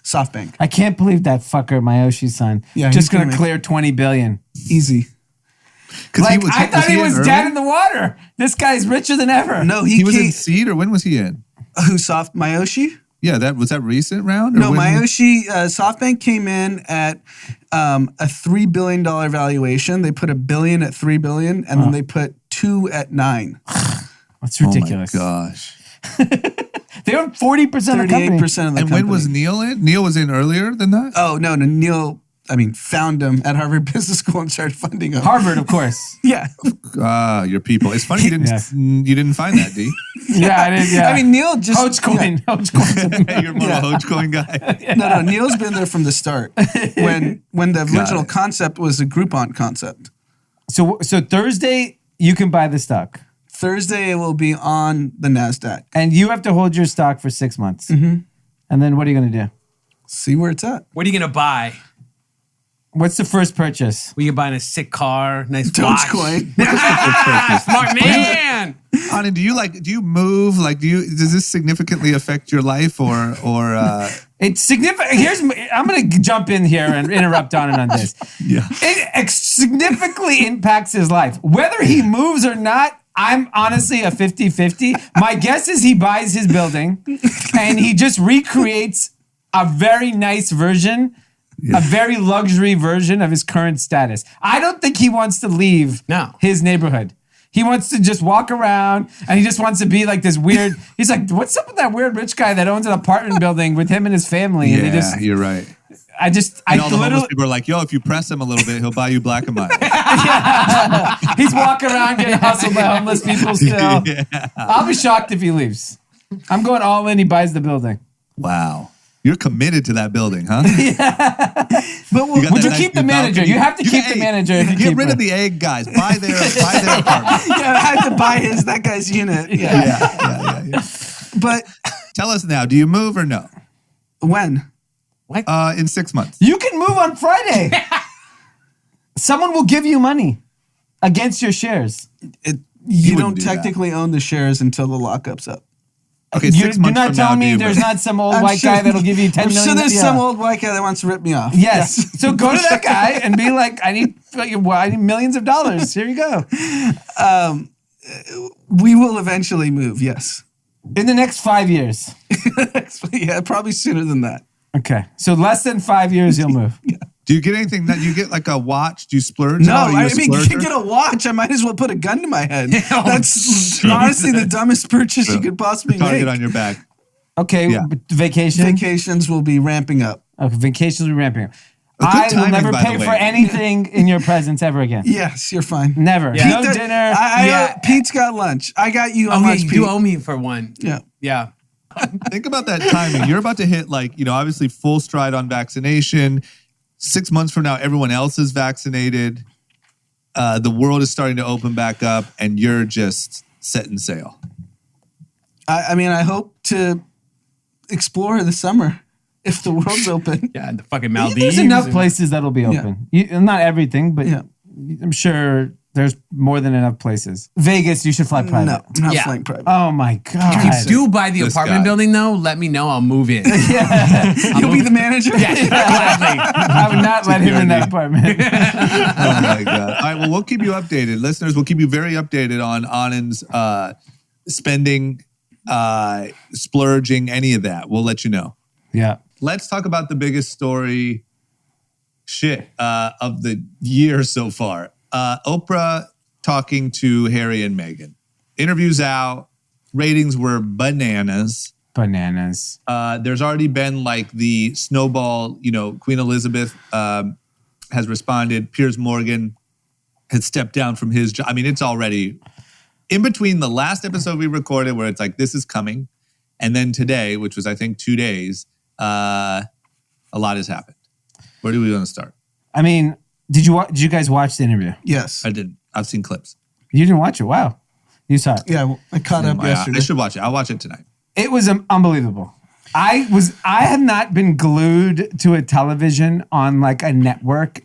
SoftBank. I can't believe that fucker, Mayoshi's son. Yeah, just he's gonna gonna clear $20 billion. Easy. I thought he was in dead early? in the water. This guy's richer than ever. No, He was in seed, or when was he in? Mayoshi? Yeah, was that recent round? Or No, when- Mayoshi, SoftBank came in at a $3 billion valuation. They put $1 billion at $3 billion, and then they put $2 billion at $9 billion. That's ridiculous. Oh my gosh. They own 40% of the company. 38% of the company. And when was Neil in? Neil was in earlier than that? Oh, no, Neil, found him at Harvard Business School and started funding him. Harvard, of course. Yeah. Your people. It's funny you didn't find that, D. Yeah, I did. Yeah. Neil just... Hogecoin. Hogecoin. You're more a Hogecoin guy. No, Neil's been there from the start. When the original concept was a Groupon concept. So Thursday, you can buy the stock. Thursday, it will be on the NASDAQ. And you have to hold your stock for 6 months. Mm-hmm. And then what are you going to do? See where it's at. What are you going to buy? What's the first purchase? Were you buying a sick car, nice watch? Dogecoin. Smart man. Anand, do you move? Does this significantly affect your life or It's significant. I'm going to jump in here and interrupt Anand on this. Yeah. It significantly impacts his life. Whether he moves or not, I'm honestly a 50-50. My guess is he buys his building and he just recreates a very nice version, a very luxury version of his current status. I don't think he wants to leave his neighborhood. He wants to just walk around and he just wants to be like this weird. He's like, what's up with that weird rich guy that owns an apartment building with him and his family? And Yeah, you're right. I And all the homeless people are like, yo, if you press him a little bit, he'll buy you black and mild. He's walking around getting hustled by homeless people still. I'll be shocked if he leaves. I'm going all in. He buys the building. Wow. You're committed to that building, huh? But would you keep the manager? You have to keep the manager if you Get keep rid her. of the egg guys. Buy their apartment. Yeah, I had to buy that guy's unit. Yeah. But Tell us now, do you move or no? when? In 6 months. You can move on Friday. Someone will give you money against your shares. You wouldn't don't do that. technically own the shares until the lockup's up. Okay, You're 6 months not from now, telling do me you there's move? not some old I'm white sure- guy that'll give you $10 I'm million. sure there's Yeah. some old white guy that wants to rip me off. Yes. So go to that guy and be like, I need millions of dollars. Here you go. We will eventually move, yes. In the next 5 years. Yeah, probably sooner than that. Okay. So less than 5 years, you'll move. Do you get anything that you get like a watch? Do you splurge? No, Are you a you splurger? can get a watch. I might as well put a gun to my head. That's honestly the dumbest purchase you could possibly Target make. on your back. Okay. Yeah. Vacation. Vacations will be ramping up. Okay. Vacations will be ramping up. Good I will timing, never by pay the for way. anything in your presence ever again. Yes, you're fine. Never. Yeah. No Pete, dinner. Pete's got lunch. I got you. How Oh, yeah, much, you Pete? do owe me for one. Yeah. Yeah. Think about that timing. You're about to hit obviously full stride on vaccination. 6 months from now, everyone else is vaccinated. The world is starting to open back up and you're just setting sail. I mean, I hope to explore this summer if the world's open. Yeah, the fucking Maldives. There's enough and- places that'll be open. Not everything, but Yeah. I'm sure there's more than enough places. Vegas, you should fly private. No, I'm not Yeah. flying private. Oh my God. If you do buy the This apartment guy. building, though, let me know. I'll move in. You'll be the manager? Gladly. I would not let him in that apartment. Oh my God. All right. Well, we'll keep you updated. Listeners, we'll keep you very updated on Anand's spending, splurging, any of that. We'll let you know. Yeah. Let's talk about the biggest story of the year so far. Oprah talking to Harry and Meghan. Interviews out. Ratings were bananas. Bananas. There's already been like the snowball, Queen Elizabeth has responded. Piers Morgan had stepped down from his job. I mean, it's already in between the last episode we recorded where it's like, this is coming. And then today, which was, I think, 2 days, a lot has happened. Where do we want to start? I mean, did you guys watch the interview? Yes. I didn't. I've seen clips. You didn't watch it? Wow. You saw it. Yeah, I caught up yesterday. I should watch it. I'll watch it tonight. It was unbelievable. I have not been glued to a television on like a network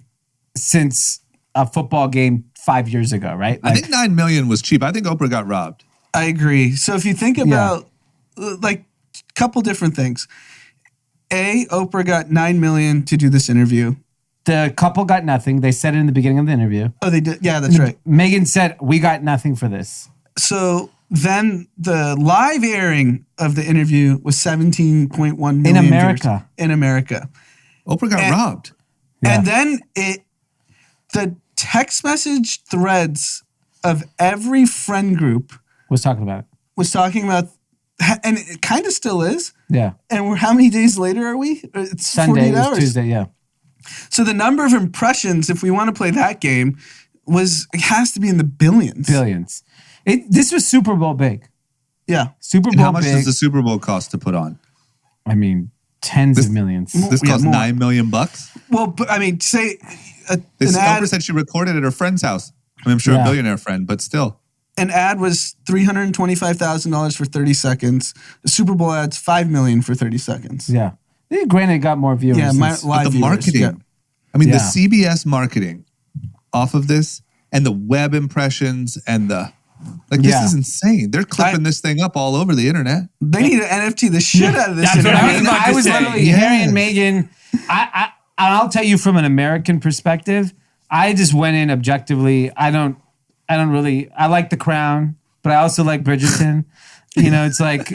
since a football game 5 years ago, right? I think 9 million was cheap. I think Oprah got robbed. I agree. So if you think about like a couple different things. Oprah got 9 million to do this interview. The couple got nothing. They said it in the beginning of the interview. Oh, they did? Yeah, that's right. Meghan said, we got nothing for this. So then the live airing of the interview was 17.1 million In America. viewers. In America. Oprah got robbed. Yeah. And then the text message threads of every friend group Was talking about it. was talking about, and it kind of still is. Yeah. And how many days later are we? It's Sunday, 48 it was hours. Tuesday, yeah. So the number of impressions, if we want to play that game, it has to be in the billions. Billions. This was Super Bowl big. Yeah. Super And Bowl how much big. does the Super Bowl cost to put on? I mean, tens of millions. This Yeah, cost more. $9 million. Well, but I mean, say This an ad, Oprah said she recorded at her friend's house. I mean, I'm sure Yeah. a billionaire friend, but still. an ad was $325,000 for 30 seconds. The Super Bowl ad's $5 million for 30 seconds. Yeah. Granted, it got more viewers. Yeah, since- live But the viewers, marketing. yeah. I mean, Yeah. the CBS marketing off of this and the web impressions and this Yeah. is insane. They're clipping this thing up all over the internet. They need to NFT the shit out of this. That's what interview. I was about to say. literally Harry and Meghan. I'll tell you from an American perspective, I just went in objectively. I like The Crown, but I also like Bridgerton. It's like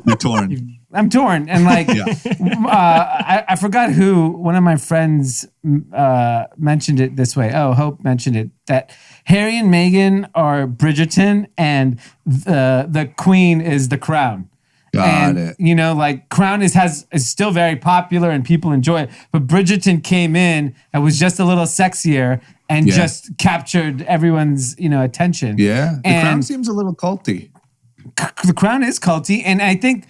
You're torn. I'm torn, and like I forgot who. One of my friends mentioned it this way. Oh, Hope mentioned it, that Harry and Meghan are Bridgerton, and the Queen is The Crown. Got it. Like Crown is still very popular and people enjoy it, but Bridgerton came in and was just a little sexier and Yeah. just captured everyone's attention. Yeah. The And- Crown seems a little culty. The Crown is culty, and I think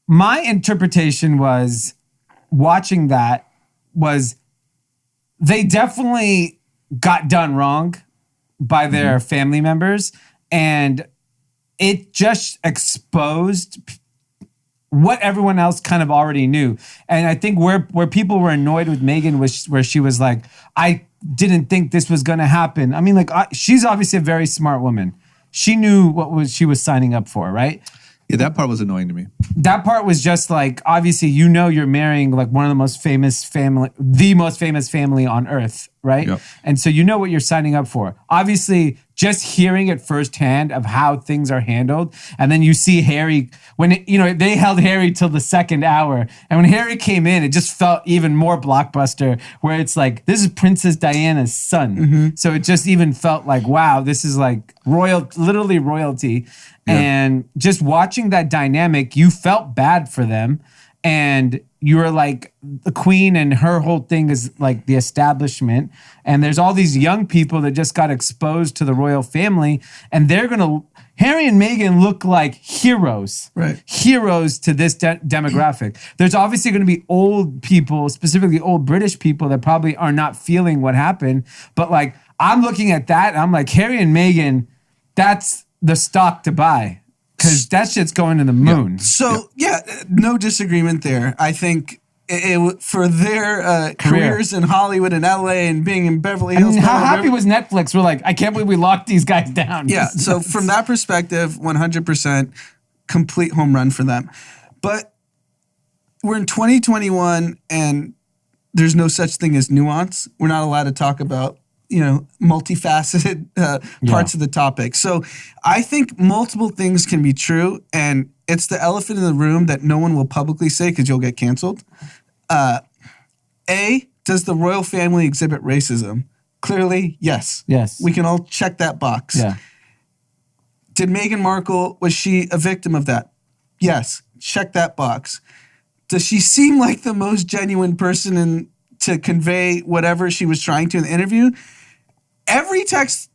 my interpretation was watching that was they definitely got done wrong by their family members, and it just exposed what everyone else kind of already knew. And I think where people were annoyed with Meghan was where she was like, I didn't think this was going to happen. I mean, she's obviously a very smart woman. She knew she was signing up for, right? Yeah, that part was annoying to me. That part was just like, obviously, you're marrying like one of the most famous family on earth, right? Yep. And so you know what you're signing up for. Obviously, just hearing it firsthand of how things are handled, and then you see Harry they held Harry till the second hour, and when Harry came in, it just felt even more blockbuster. Where it's like, this is Princess Diana's son, so it just even felt like, wow, this is like literally royalty. Yeah. And just watching that dynamic, you felt bad for them. And you were like, the Queen and her whole thing is like the establishment. And there's all these young people that just got exposed to the royal family. And Harry and Meghan look like heroes. Right. Heroes to this demographic. There's obviously going to be old people, specifically old British people, that probably are not feeling what happened. But like, I'm looking at that and I'm like, Harry and Meghan, that's the stock to buy. because that shit's going to the moon. So no disagreement there. I think for their careers in Hollywood and LA and being in Beverly Hills. How happy was Netflix? We're like, I can't believe we locked these guys down. Yeah. So from that perspective, 100% complete home run for them. But we're in 2021 and there's no such thing as nuance. We're not allowed to talk about, multifaceted parts of the topic. So I think multiple things can be true, and it's the elephant in the room that no one will publicly say because you'll get canceled. Does the royal family exhibit racism? Clearly, yes. Yes. We can all check that box. Yeah. Did Meghan Markle, was she a victim of that? Yes. Check that box. Does she seem like the most genuine person to convey whatever she was trying to in the interview? Every text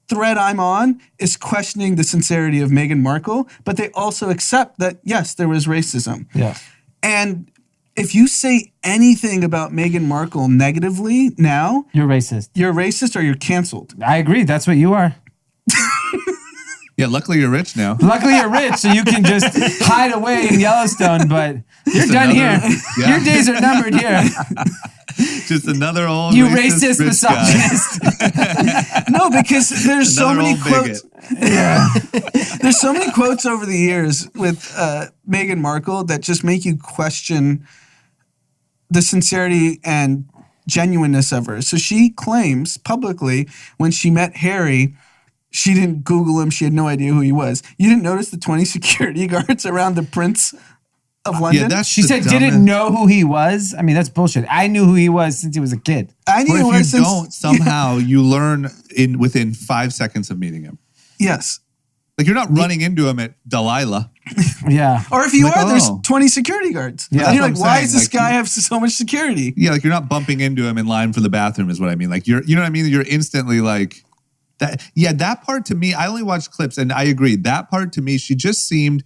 thread I'm on is questioning the sincerity of Meghan Markle, but they also accept that, yes, there was racism. Yeah. And if you say anything about Meghan Markle negatively now, You're racist. you're racist or you're canceled. I agree. That's what you are. Yeah, luckily you're rich now. Luckily, you're rich, so you can just hide away in Yellowstone, but you're done here. yeah. Your days are numbered here. Just another old You racist rich guy. misogynist. No, because there's so Another many old quotes. There's so many quotes over the years with Meghan Markle that just make you question the sincerity and genuineness of her. So she claims publicly when she met Harry, she didn't Google him. She had no idea who he was. You didn't notice the 20 security guards around the Prince of London? She said didn't know who he was. I mean, that's bullshit. I knew who he was since he was a kid. I knew What who he if was you since... don't somehow you learn within 5 seconds of meeting him? Yes. Like you're not running into him at Delilah. Yeah. Or if you Like, are, there's oh. 20 security guards. Yeah. And you're That's like, what I'm why does saying. this guy have so much security? Yeah, like you're not bumping into him in line for the bathroom is what I mean. Like you know what I mean? You're instantly like that. Yeah, that part to me, I only watched clips and I agree. That part to me, she just seemed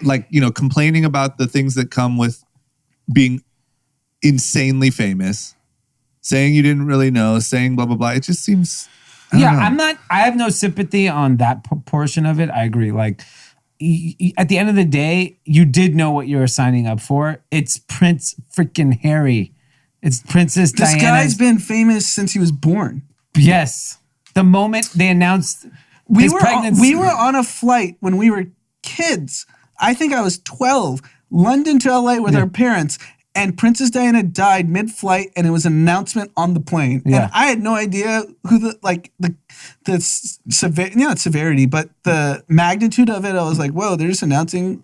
like, complaining about the things that come with being insanely famous, saying you didn't really know, saying blah, blah, blah. It just seems... I have no sympathy on that portion of it. I agree. Like, at the end of the day, you did know what you were signing up for. It's Prince freaking Harry. It's Princess Diana. This guy's been famous since he was born. Yes. The moment they announced his pregnancy. We were on a flight when we were kids. I think I was 12. London to LA with our parents. And Princess Diana died mid-flight, and it was an announcement on the plane. Yeah. And I had no idea who not severity, but the magnitude of it. I was like, whoa, they're just announcing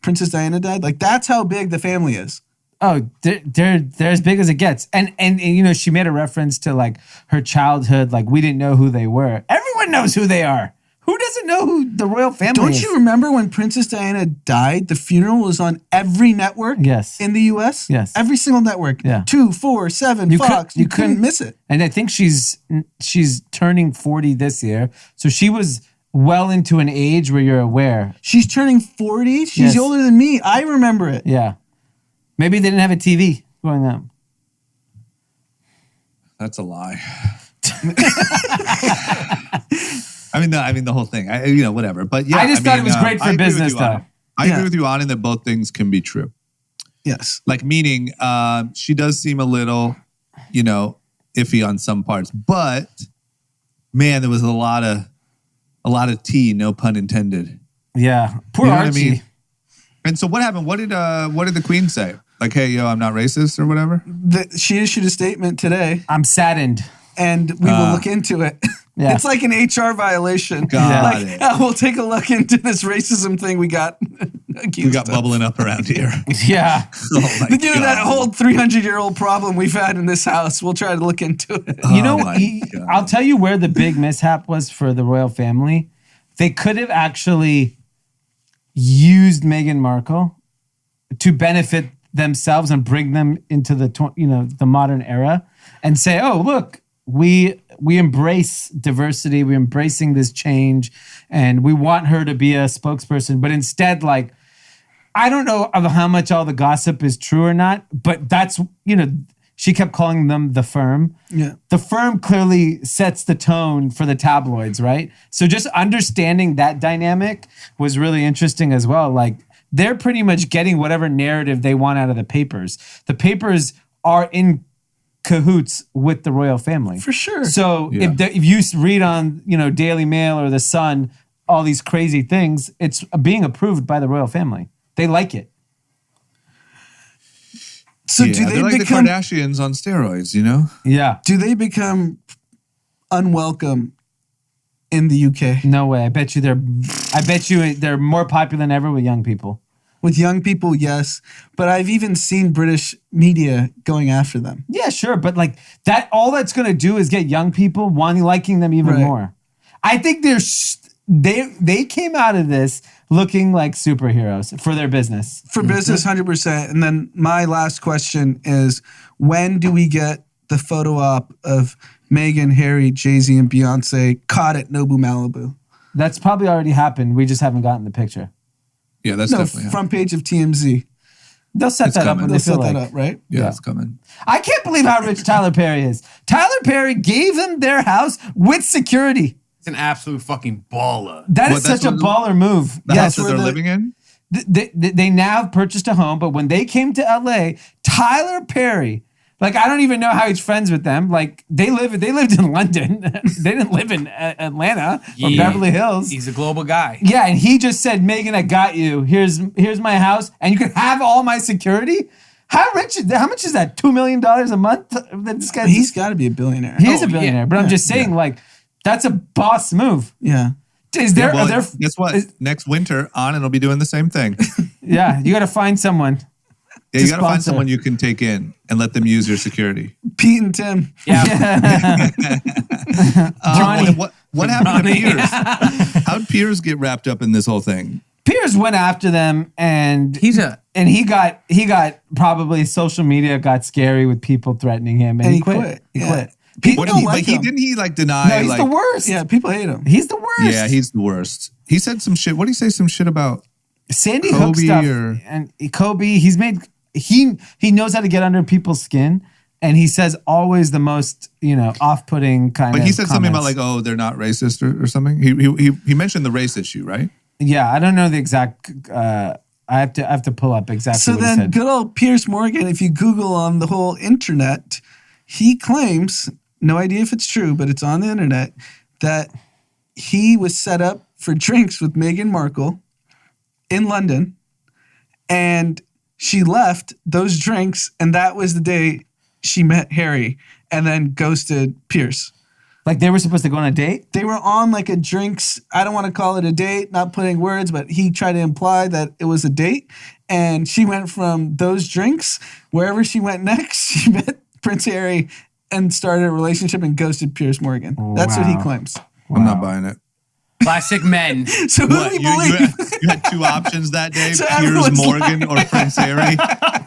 Princess Diana died. Like, that's how big the family is. Oh, they're as big as it gets. And she made a reference to like her childhood, like we didn't know who they were. Everyone knows who they are. Who doesn't know who the royal family is? Don't you remember when Princess Diana died? The funeral was on every network in the US? Yes. Every single network. Yeah. 2, 4, 7, Fox. You couldn't miss it. And I think she's turning 40 this year. So she was well into an age where you're aware. She's turning 40? She's older than me. I remember it. Yeah. Maybe they didn't have a TV going up. That's a lie. I mean, the whole thing. Whatever. But yeah, I just thought it was great for business, though. I agree with you, Anand, that both things can be true. Yes. Like meaning, she does seem a little, iffy on some parts. But man, there was a lot of tea, no pun intended. Yeah. Poor You know Archie. what I mean? And so what happened? What did the Queen say? Like, hey, I'm not racist or whatever? She issued a statement today. I'm saddened. And we will look into it. Yeah. It's like an HR violation. Got it. We'll take a look into this racism thing we got accused We got bubbling up around here. Yeah. Oh my God. That whole 300-year-old problem we've had in this house. We'll try to look into it. I'll tell you where the big mishap was for the royal family. They could have actually used Meghan Markle to benefit themselves and bring them into the modern era and say, oh, look, we embrace diversity. We're embracing this change and we want her to be a spokesperson. But instead, like, I don't know how much all the gossip is true or not, but that's, she kept calling them the firm. Yeah. The firm clearly sets the tone for the tabloids, right? So just understanding that dynamic was really interesting as well. Like they're pretty much getting whatever narrative they want out of the papers. The papers are in cahoots with the royal family. For sure. So if you read on, Daily Mail or The Sun, all these crazy things, it's being approved by the royal family. They like it. So do they're they like become the Kardashians on steroids, Yeah. do they become unwelcome in the UK? No way. I bet you they're more popular than ever with young people. With young people, yes. But I've even seen British media going after them. Yeah, sure. But like that, all that's going to do is get young people liking them even Right. more. I think they came out of this looking like superheroes for their business. For business, 100%. And then my last question is, when do we get the photo op of Meghan, Harry, Jay-Z, and Beyonce caught at Nobu Malibu? That's probably already happened. We just haven't gotten the picture. Yeah, that's No, definitely front page of TMZ. They'll set It's that up coming. when They'll they feel set that like. up, right? Yeah, Yeah. it's coming. I can't believe how rich Tyler Perry is. Tyler Perry gave them their house with security. It's an absolute fucking baller. That What, is that's such a what- baller move. The house that where they're the- living in? They now have purchased a home, but when they came to LA, Tyler Perry, like I don't even know how he's friends with them. Like they lived in London. They didn't live in Atlanta or Yeah. Beverly Hills. He's a global guy. Yeah, and he just said, "Megan, I got you. Here's my house, and you can have all my security." How much is that? $2 million a month? That this guy, He's got to be a billionaire. he's Oh, a billionaire. yeah. But I'm just saying, like, that's a boss move. Yeah. Is there? Well, are there? guess what? Next winter, Anand will be doing the same thing. Yeah, you got to find someone. Yeah, you got to find sponsor. someone you can take in and let them use your security. Pete and Tim. Yeah. Johnny. What happened to Piers? How'd Piers get wrapped up in this whole thing? Piers went after them, and He's a he got probably social media got scary with people threatening him, and he quit. He Yeah. quit. People don't like him. Didn't he like deny? No, he's like, the worst. Yeah, people hate him. He's the worst. Yeah, he's the worst. He said some shit. What did he say? Some shit about? Sandy Kobe Hook stuff. or- And Kobe, he knows how to get under people's skin, and he says always the most off-putting kind of. But he said something about comments. like, oh, they're not racist or something. He mentioned the race issue, right? Yeah, I don't know the exact. I have to pull up exactly So what he then, said. good old Piers Morgan, if you Google on the whole internet, he claims, no idea if it's true, but it's on the internet, that he was set up for drinks with Meghan Markle in London, and she left those drinks, and that was the day she met Harry, and then ghosted Piers. Like they were supposed to go on a date. They were on like a drinks, I don't want to call it a date, not putting words, but he tried to imply that it was a date. And she went from those drinks, wherever she went next, she met Prince Harry and started a relationship and ghosted Piers Morgan. That's what he Wow. claims. I'm not buying it. classic men. So who do you believe? You had two options that day: So Piers everyone's Morgan or Prince Harry.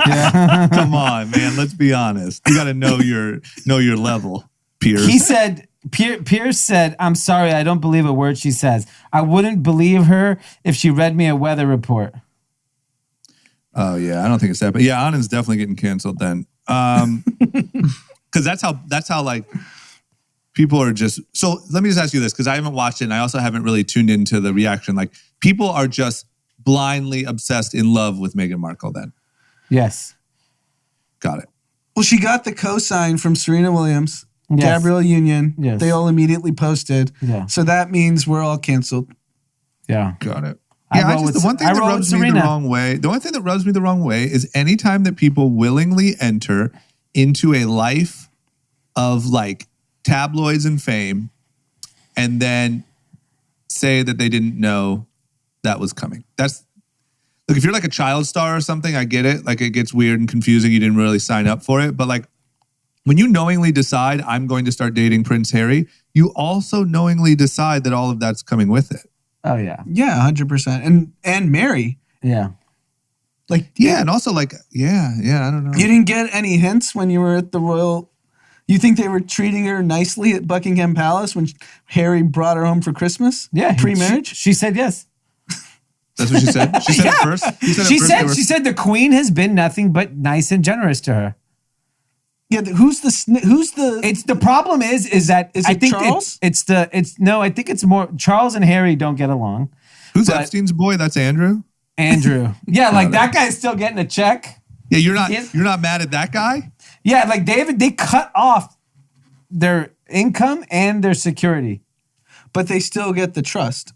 Yeah. Come on, man. Let's be honest. You got to know your level, Piers. He said, Piers said, "I'm sorry, I don't believe a word she says. I wouldn't believe her if she read me a weather report." Oh yeah, I don't think it's that. But yeah, Anand's definitely getting canceled then. Because that's how like people are just. So let me just ask you this, because I haven't watched it and I also haven't really tuned into the reaction. Like people are just blindly obsessed in love with Meghan Markle then. Yes. Got it. Well, she got the cosign from Serena Williams, Yes. Gabrielle Union. Yes. They all immediately posted. Yeah. So that means we're all canceled. Yeah. Got it. I Yeah, roll with- the one thing I that roll rubs with me the Serena. wrong way, the only thing that rubs me the wrong way is anytime that people willingly enter into a life of like tabloids and fame and then say that they didn't know that was coming. Look, if you're like a child star or something, I get it. Like it gets weird and confusing. You didn't really sign up for it. But like when you knowingly decide I'm going to start dating Prince Harry, you also knowingly decide that all of that's coming with it. Oh yeah. Yeah, 100%. And Mary. Yeah. Like, Yeah, and also like, yeah, I don't know. you didn't get any hints when you were at the royal. You think they were treating her nicely at Buckingham Palace when Harry brought her home for Christmas? Yeah. Pre-marriage? She said yes. That's what she said? She said Yeah. it first? She said the queen has been nothing but nice and generous to her. Yeah, who's the? It's the problem is that Is I it think Charles? I think it's more Charles and Harry don't get along. Who's But- Epstein's boy? That's Andrew. Andrew. Yeah, like that guy's still getting a check. Yeah, you're not mad at that guy. Yeah, like they cut off their income and their security. But they still get the trust.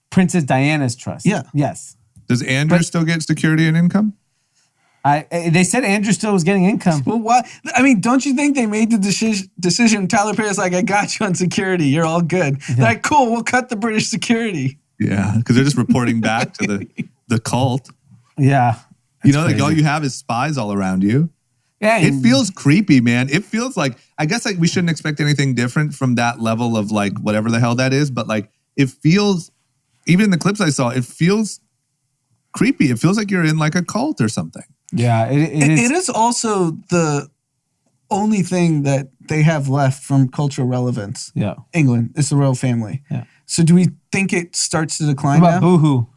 Princess Diana's trust. Yeah. Yes. Does Andrew still get security and income? They said Andrew still was getting income. Well, why? I mean, don't you think they made the decision? Tyler Perry's like, I got you on security. You're all good. They're like, cool. We'll cut the British security. Yeah, because they're just reporting back to the cult. Yeah. You know, like all you have is spies all around you. Yeah. It feels creepy, man. It feels like, I guess like we shouldn't expect anything different from that level of like whatever the hell that is. But like it feels, even in the clips I saw, it feels creepy. It feels like you're in like a cult or something. Yeah. It is also the only thing that they have left from cultural relevance. Yeah. England. It's the royal family. Yeah. So do we think it starts to decline What about now? Boohoo?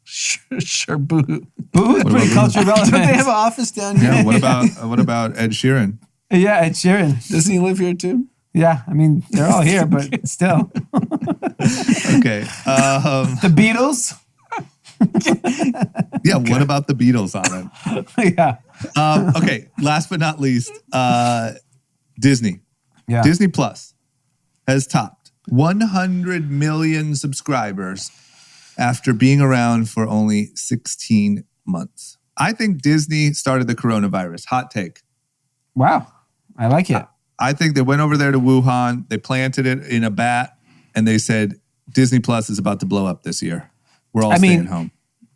Sure, boo. Boohoo's pretty cultural relevant. Don't they have an office down here? Yeah. What about Ed Sheeran? Yeah, Ed Sheeran. Doesn't he live here too? Yeah, I mean they're all here, but still. Okay. The Beatles. Yeah. What about the Beatles on it? Yeah. Okay. Last but not least, Disney. Yeah. Disney Plus has topped 100 million subscribers after being around for only 16 months. I think Disney started the coronavirus. Hot take. Wow. I like it. I think they went over there to Wuhan, they planted it in a bat, and they said, Disney Plus is about to blow up this year. We're all staying home.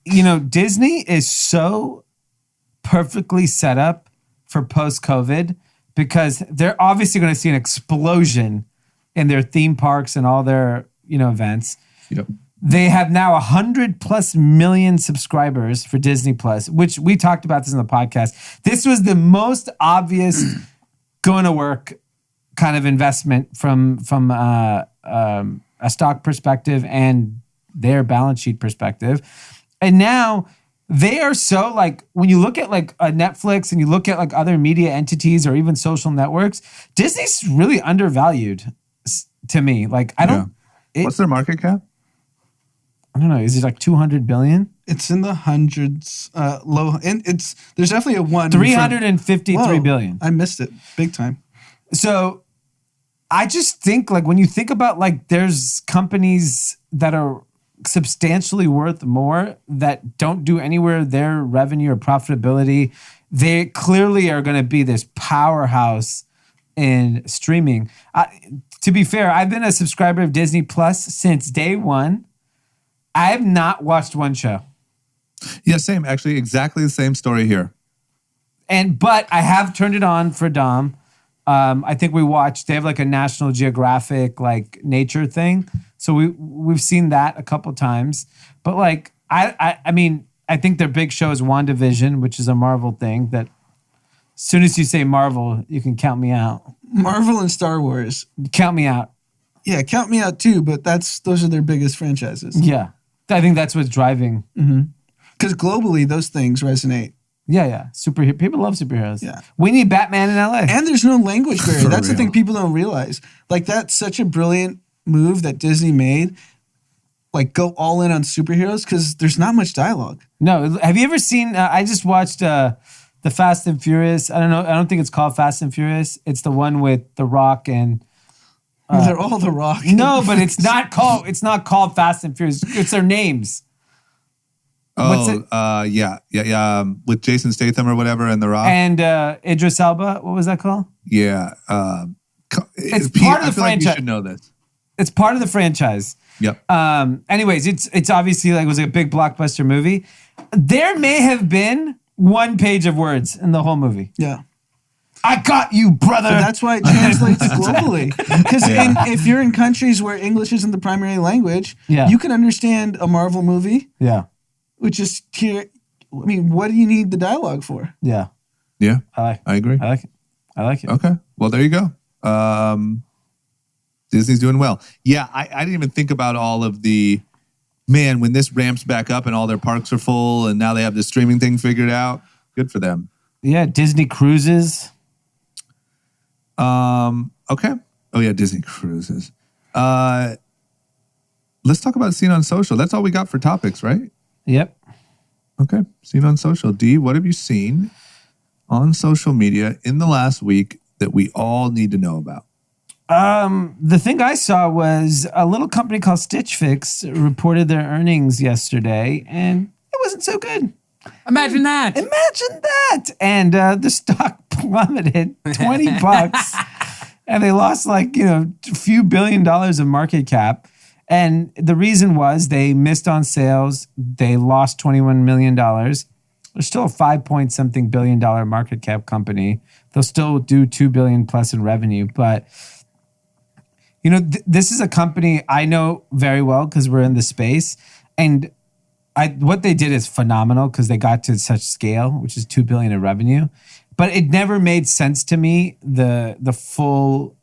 You know, Disney is so perfectly set up for post-COVID because they're obviously going to see an explosion in their theme parks and all their, events. Yep. They have now 100+ million subscribers for Disney Plus, which we talked about this in the podcast. This was the most obvious going to work kind of investment from a stock perspective and their balance sheet perspective. And now they are so like, when you look at like a Netflix and you look at like other media entities or even social networks, Disney's really undervalued to me. Like, I don't. What's their market cap? I don't know. Is it like 200 billion? It's in the hundreds, low. And there's definitely a one. 353 billion. I missed it big time. So I just think like when you think about like there's companies that are substantially worth more that don't do anywhere their revenue or profitability, they clearly are going to be this powerhouse in streaming. To be fair, I've been a subscriber of Disney Plus since day one. I have not watched one show. Yeah, same. Actually, exactly the same story here. But I have turned it on for Dom. I think we watched, they have like a National Geographic like nature thing. So we've seen that a couple times. But like, I mean, I think their big show is WandaVision, which is a Marvel thing that as soon as you say Marvel, you can count me out. Marvel and Star Wars. Count me out. Yeah, count me out too, but those are their biggest franchises. Yeah. I think that's what's driving. Because globally, those things resonate. Yeah. Superhero. People love superheroes. Yeah. We need Batman in LA. And there's no language barrier. For That's the real. thing people don't realize. Like, that's such a brilliant move that Disney made. Like, go all in on superheroes because there's not much dialogue. No, have you ever seen? I just watched the Fast and Furious. I don't know. I don't think it's called Fast and Furious. It's the one with The Rock and. They're all The Rock. No, but it's not called. It's not called Fast and Furious. It's their names. What's it? Yeah. With Jason Statham or whatever and The Rock. And Idris Elba. What was that called? Yeah. It's Pete, part of the I feel like you franchise. should know this. It's part of the franchise. Yep. Anyways, it's obviously like it was a big blockbuster movie. There may have been one page of words in the whole movie. Yeah. I got you, brother. But that's why it translates globally. Because if you're in countries where English isn't the primary language, you can understand a Marvel movie. Yeah. Which is here. I mean, what do you need the dialogue for? Yeah. Yeah. I agree. I like it. Okay. Well, there you go. Disney's doing well. Yeah, I didn't even think about all of the, man, when this ramps back up and all their parks are full and now they have the streaming thing figured out, good for them. Yeah, Disney Cruises. Okay. Oh yeah, Disney Cruises. Let's talk about Seen on Social. That's all we got for topics, right? Yep. Okay. Seen on Social. Dee, what have you seen on social media in the last week that we all need to know about? The thing I saw was a little company called Stitch Fix reported their earnings yesterday, and it wasn't so good. Imagine that. Imagine that. And the stock plummeted $20, and they lost a few $1 billion of market cap. And the reason was they missed on sales. They lost $21 million. They're still a 5-point-something billion dollar market cap company. They'll still do $2 billion plus in revenue. But, this is a company I know very well because we're in the space. And what they did is phenomenal because they got to such scale, which is $2 billion in revenue. But it never made sense to me, the full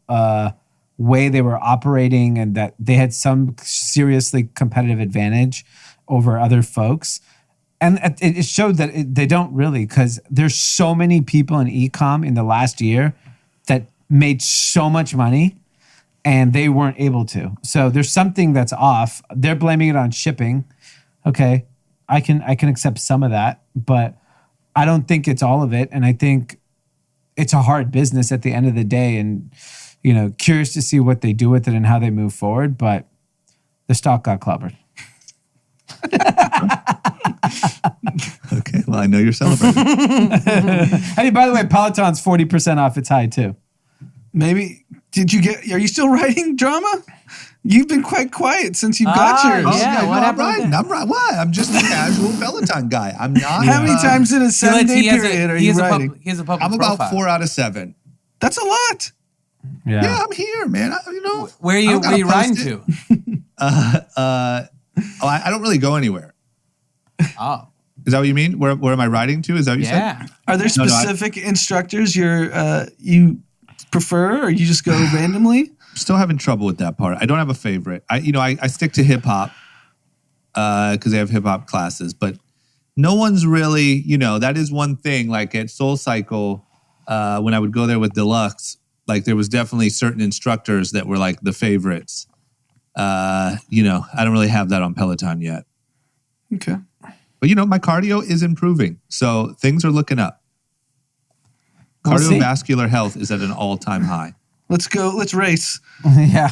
way they were operating, and that they had some seriously competitive advantage over other folks. And it showed that they don't really, because there's so many people in e-com in the last year that made so much money and they weren't able to. So there's something that's off. They're blaming it on shipping. Okay, I can accept some of that, but I don't think it's all of it. And I think it's a hard business at the end of the day, and curious to see what they do with it and how they move forward. But the stock got clobbered. Okay, well, I know you're celebrating. Hey, by the way, Peloton's 40% off its high too. Maybe are you still writing drama? You've been quite quiet since you got yours. I'm riding. I'm right. What? I'm just a casual Peloton guy. I'm not. How many times in a 7-day period are you riding? He has a public I'm about profile. 4 out of 7. That's a lot. Yeah, I'm here, man. Where are you riding to? I don't really go anywhere. Oh. Is that what you mean? Where am I riding to? Is that what you said? Are there specific instructors you prefer, or you just go randomly? Still having trouble with that part. I don't have a favorite. I stick to hip hop because they have hip hop classes, but no one's really, that is one thing. Like at Soul Cycle, when I would go there with Deluxe, like there was definitely certain instructors that were like the favorites. I don't really have that on Peloton yet. Okay. But my cardio is improving. So things are looking up. Cardiovascular health is at an all-time high. Let's go. Let's race. Yeah.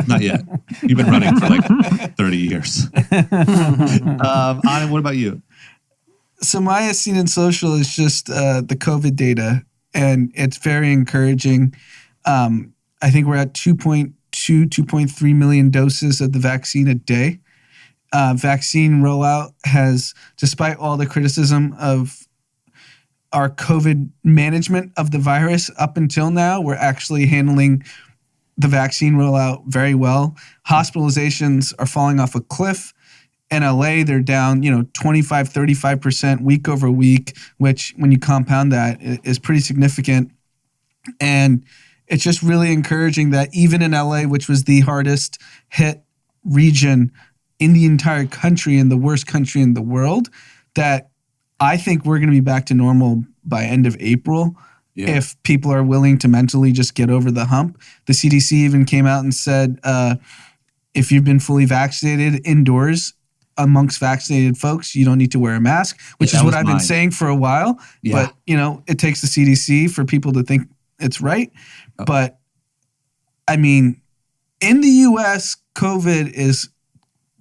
Not yet. You've been running for like 30 years. Anand, what about you? So my Seen in Social is just the COVID data, and it's very encouraging. I think we're at 2.3 million doses of the vaccine a day. Vaccine rollout has, despite all the criticism of our COVID management of the virus up until now, we're actually handling the vaccine rollout very well. Hospitalizations are falling off a cliff. In LA, they're down, 25, 35% week over week, which when you compound that is pretty significant. And it's just really encouraging that even in LA, which was the hardest hit region in the entire country and the worst country in the world, that I think we're going to be back to normal by end of April if people are willing to mentally just get over the hump. The CDC even came out and said, if you've been fully vaccinated indoors amongst vaccinated folks, you don't need to wear a mask, which is what I've been saying for a while. Yeah. But, it takes the CDC for people to think it's right. Oh. But, I mean, in the U.S., COVID is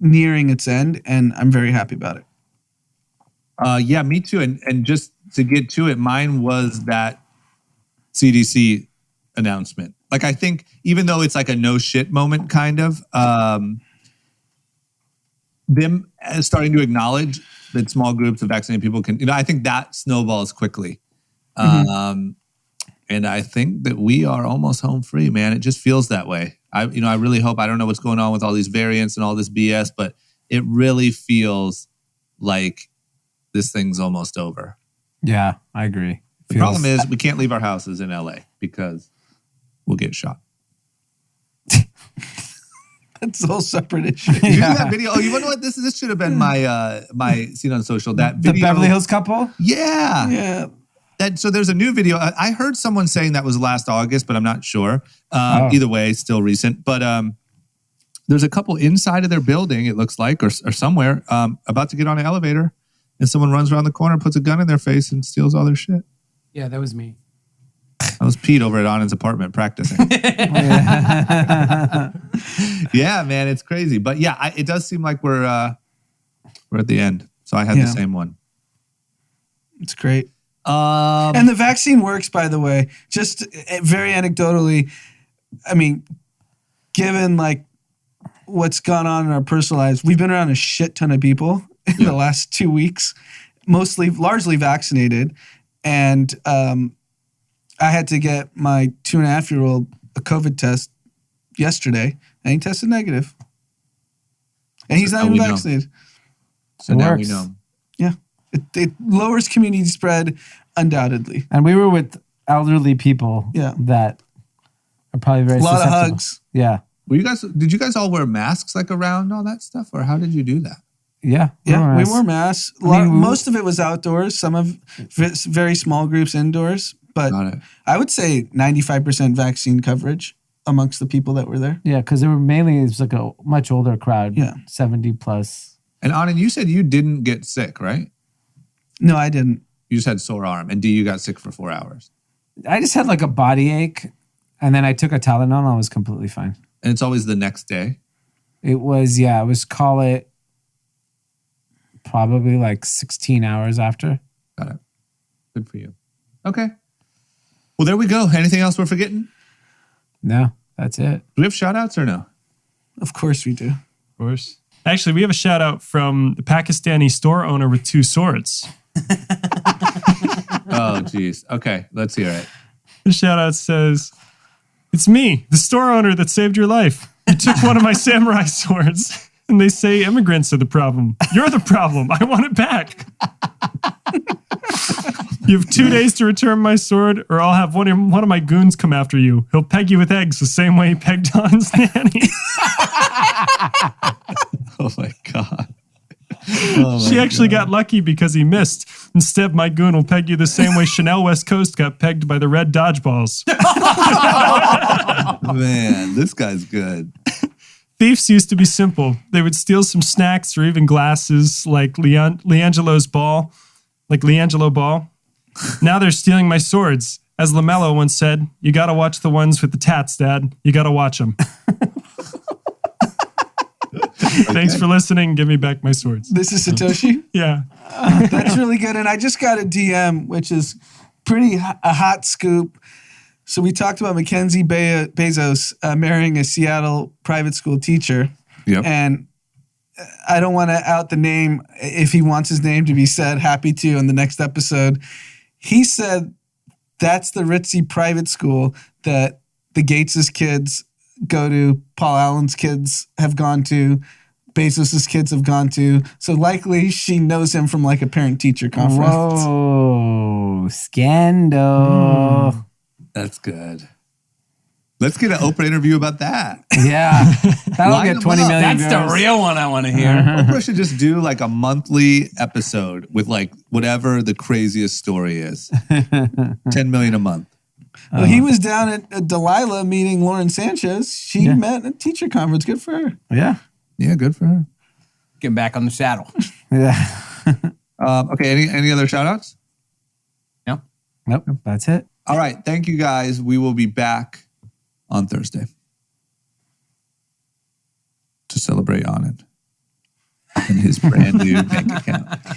nearing its end, and I'm very happy about it. Yeah, me too. And just to get to it, mine was that CDC announcement. Like, I think even though it's like a no shit moment, kind of, them starting to acknowledge that small groups of vaccinated people can, I think that snowballs quickly. Mm-hmm. And I think that we are almost home free, man. It just feels that way. I really hope. I don't know what's going on with all these variants and all this BS, but it really feels like this thing's almost over. Yeah, I agree. The problem is we can't leave our houses in LA because we'll get shot. That's a whole separate issue. Did you see that video? Oh, you wonder what this is? This should have been my Seen on Social. That video, the Beverly Hills couple. Yeah. Yeah. So there's a new video. I heard someone saying that was last August, but I'm not sure. Either way, still recent. But there's a couple inside of their building, it looks like, or somewhere, about to get on an elevator, and someone runs around the corner, puts a gun in their face, and steals all their shit. Yeah, that was me. That was Pete over at Anand's apartment practicing. Yeah, man, it's crazy. But yeah, it does seem like we're at the end. So I had the same one. It's great. And the vaccine works, by the way. Just very anecdotally, I mean, given like what's gone on in our personal lives, we've been around a shit ton of people in the last 2 weeks, largely vaccinated. And I had to get my 2.5-year-old a COVID test yesterday, and he tested negative. And he's not even vaccinated. So now we know. Yeah. It lowers community spread undoubtedly. And we were with elderly people that are probably very susceptible. A lot of hugs. Yeah. Did you guys all wear masks like around all that stuff, or how did you do that? Yeah. We wore masks. Most of it was outdoors. Some of very small groups indoors. But I would say 95% vaccine coverage amongst the people that were there. Yeah, because it was like a much older crowd. Yeah. 70 plus. And Anand, you said you didn't get sick, right? No, I didn't. You just had sore arm. And Dee, you got sick for 4 hours. I just had like a body ache, and then I took a Tylenol and I was completely fine. And it's always the next day? It was call it probably like 16 hours after. Got it. Good for you. Okay. Well, there we go. Anything else we're forgetting? No, that's it. Do we have shout outs or no? Of course we do. Of course. Actually, we have a shout out from the Pakistani store owner with 2 swords. Oh, geez. Okay, let's hear it. The shout out says, "It's me, the store owner that saved your life. You took one of my samurai swords, and they say immigrants are the problem. You're the problem. I want it back. You have 2 days to return my sword, or I'll have one of my goons come after you. He'll peg you with eggs the same way he pegged Don's nanny." Oh my God. She actually got lucky because he missed. Instead, my goon will peg you the same way Chanel West Coast got pegged by the red dodgeballs. Man, this guy's good. Thieves used to be simple. They would steal some snacks or even glasses like LiAngelo's ball. Like LiAngelo Ball. Now they're stealing my swords. As LaMelo once said, "You gotta watch the ones with the tats, Dad. You gotta watch them." Thanks for listening. Give me back my swords. This is Satoshi? Yeah. That's really good. And I just got a DM, which is a hot scoop. So we talked about Mackenzie Bezos marrying a Seattle private school teacher. Yep. And I don't want to out the name. If he wants his name to be said, happy to in the next episode. He said that's the ritzy private school that the Gates' kids go to, Paul Allen's kids have gone to, Bezos' kids have gone to. So likely she knows him from like a parent-teacher conference. Whoa, scandal. That's good. Let's get an Oprah interview about that. Yeah. That'll get 20 million That's views. the real one I want to hear. Oprah should just do like a monthly episode with like whatever the craziest story is. 10 million a month. Well, he was down at Delilah meeting Lauren Sanchez. She met at a teacher conference. Good for her. Yeah. Yeah, good for her. Getting back on the saddle. Yeah. Okay, any other shout outs? No. Nope. That's it. All right, thank you guys. We will be back on Thursday to celebrate Anand and his brand new bank account.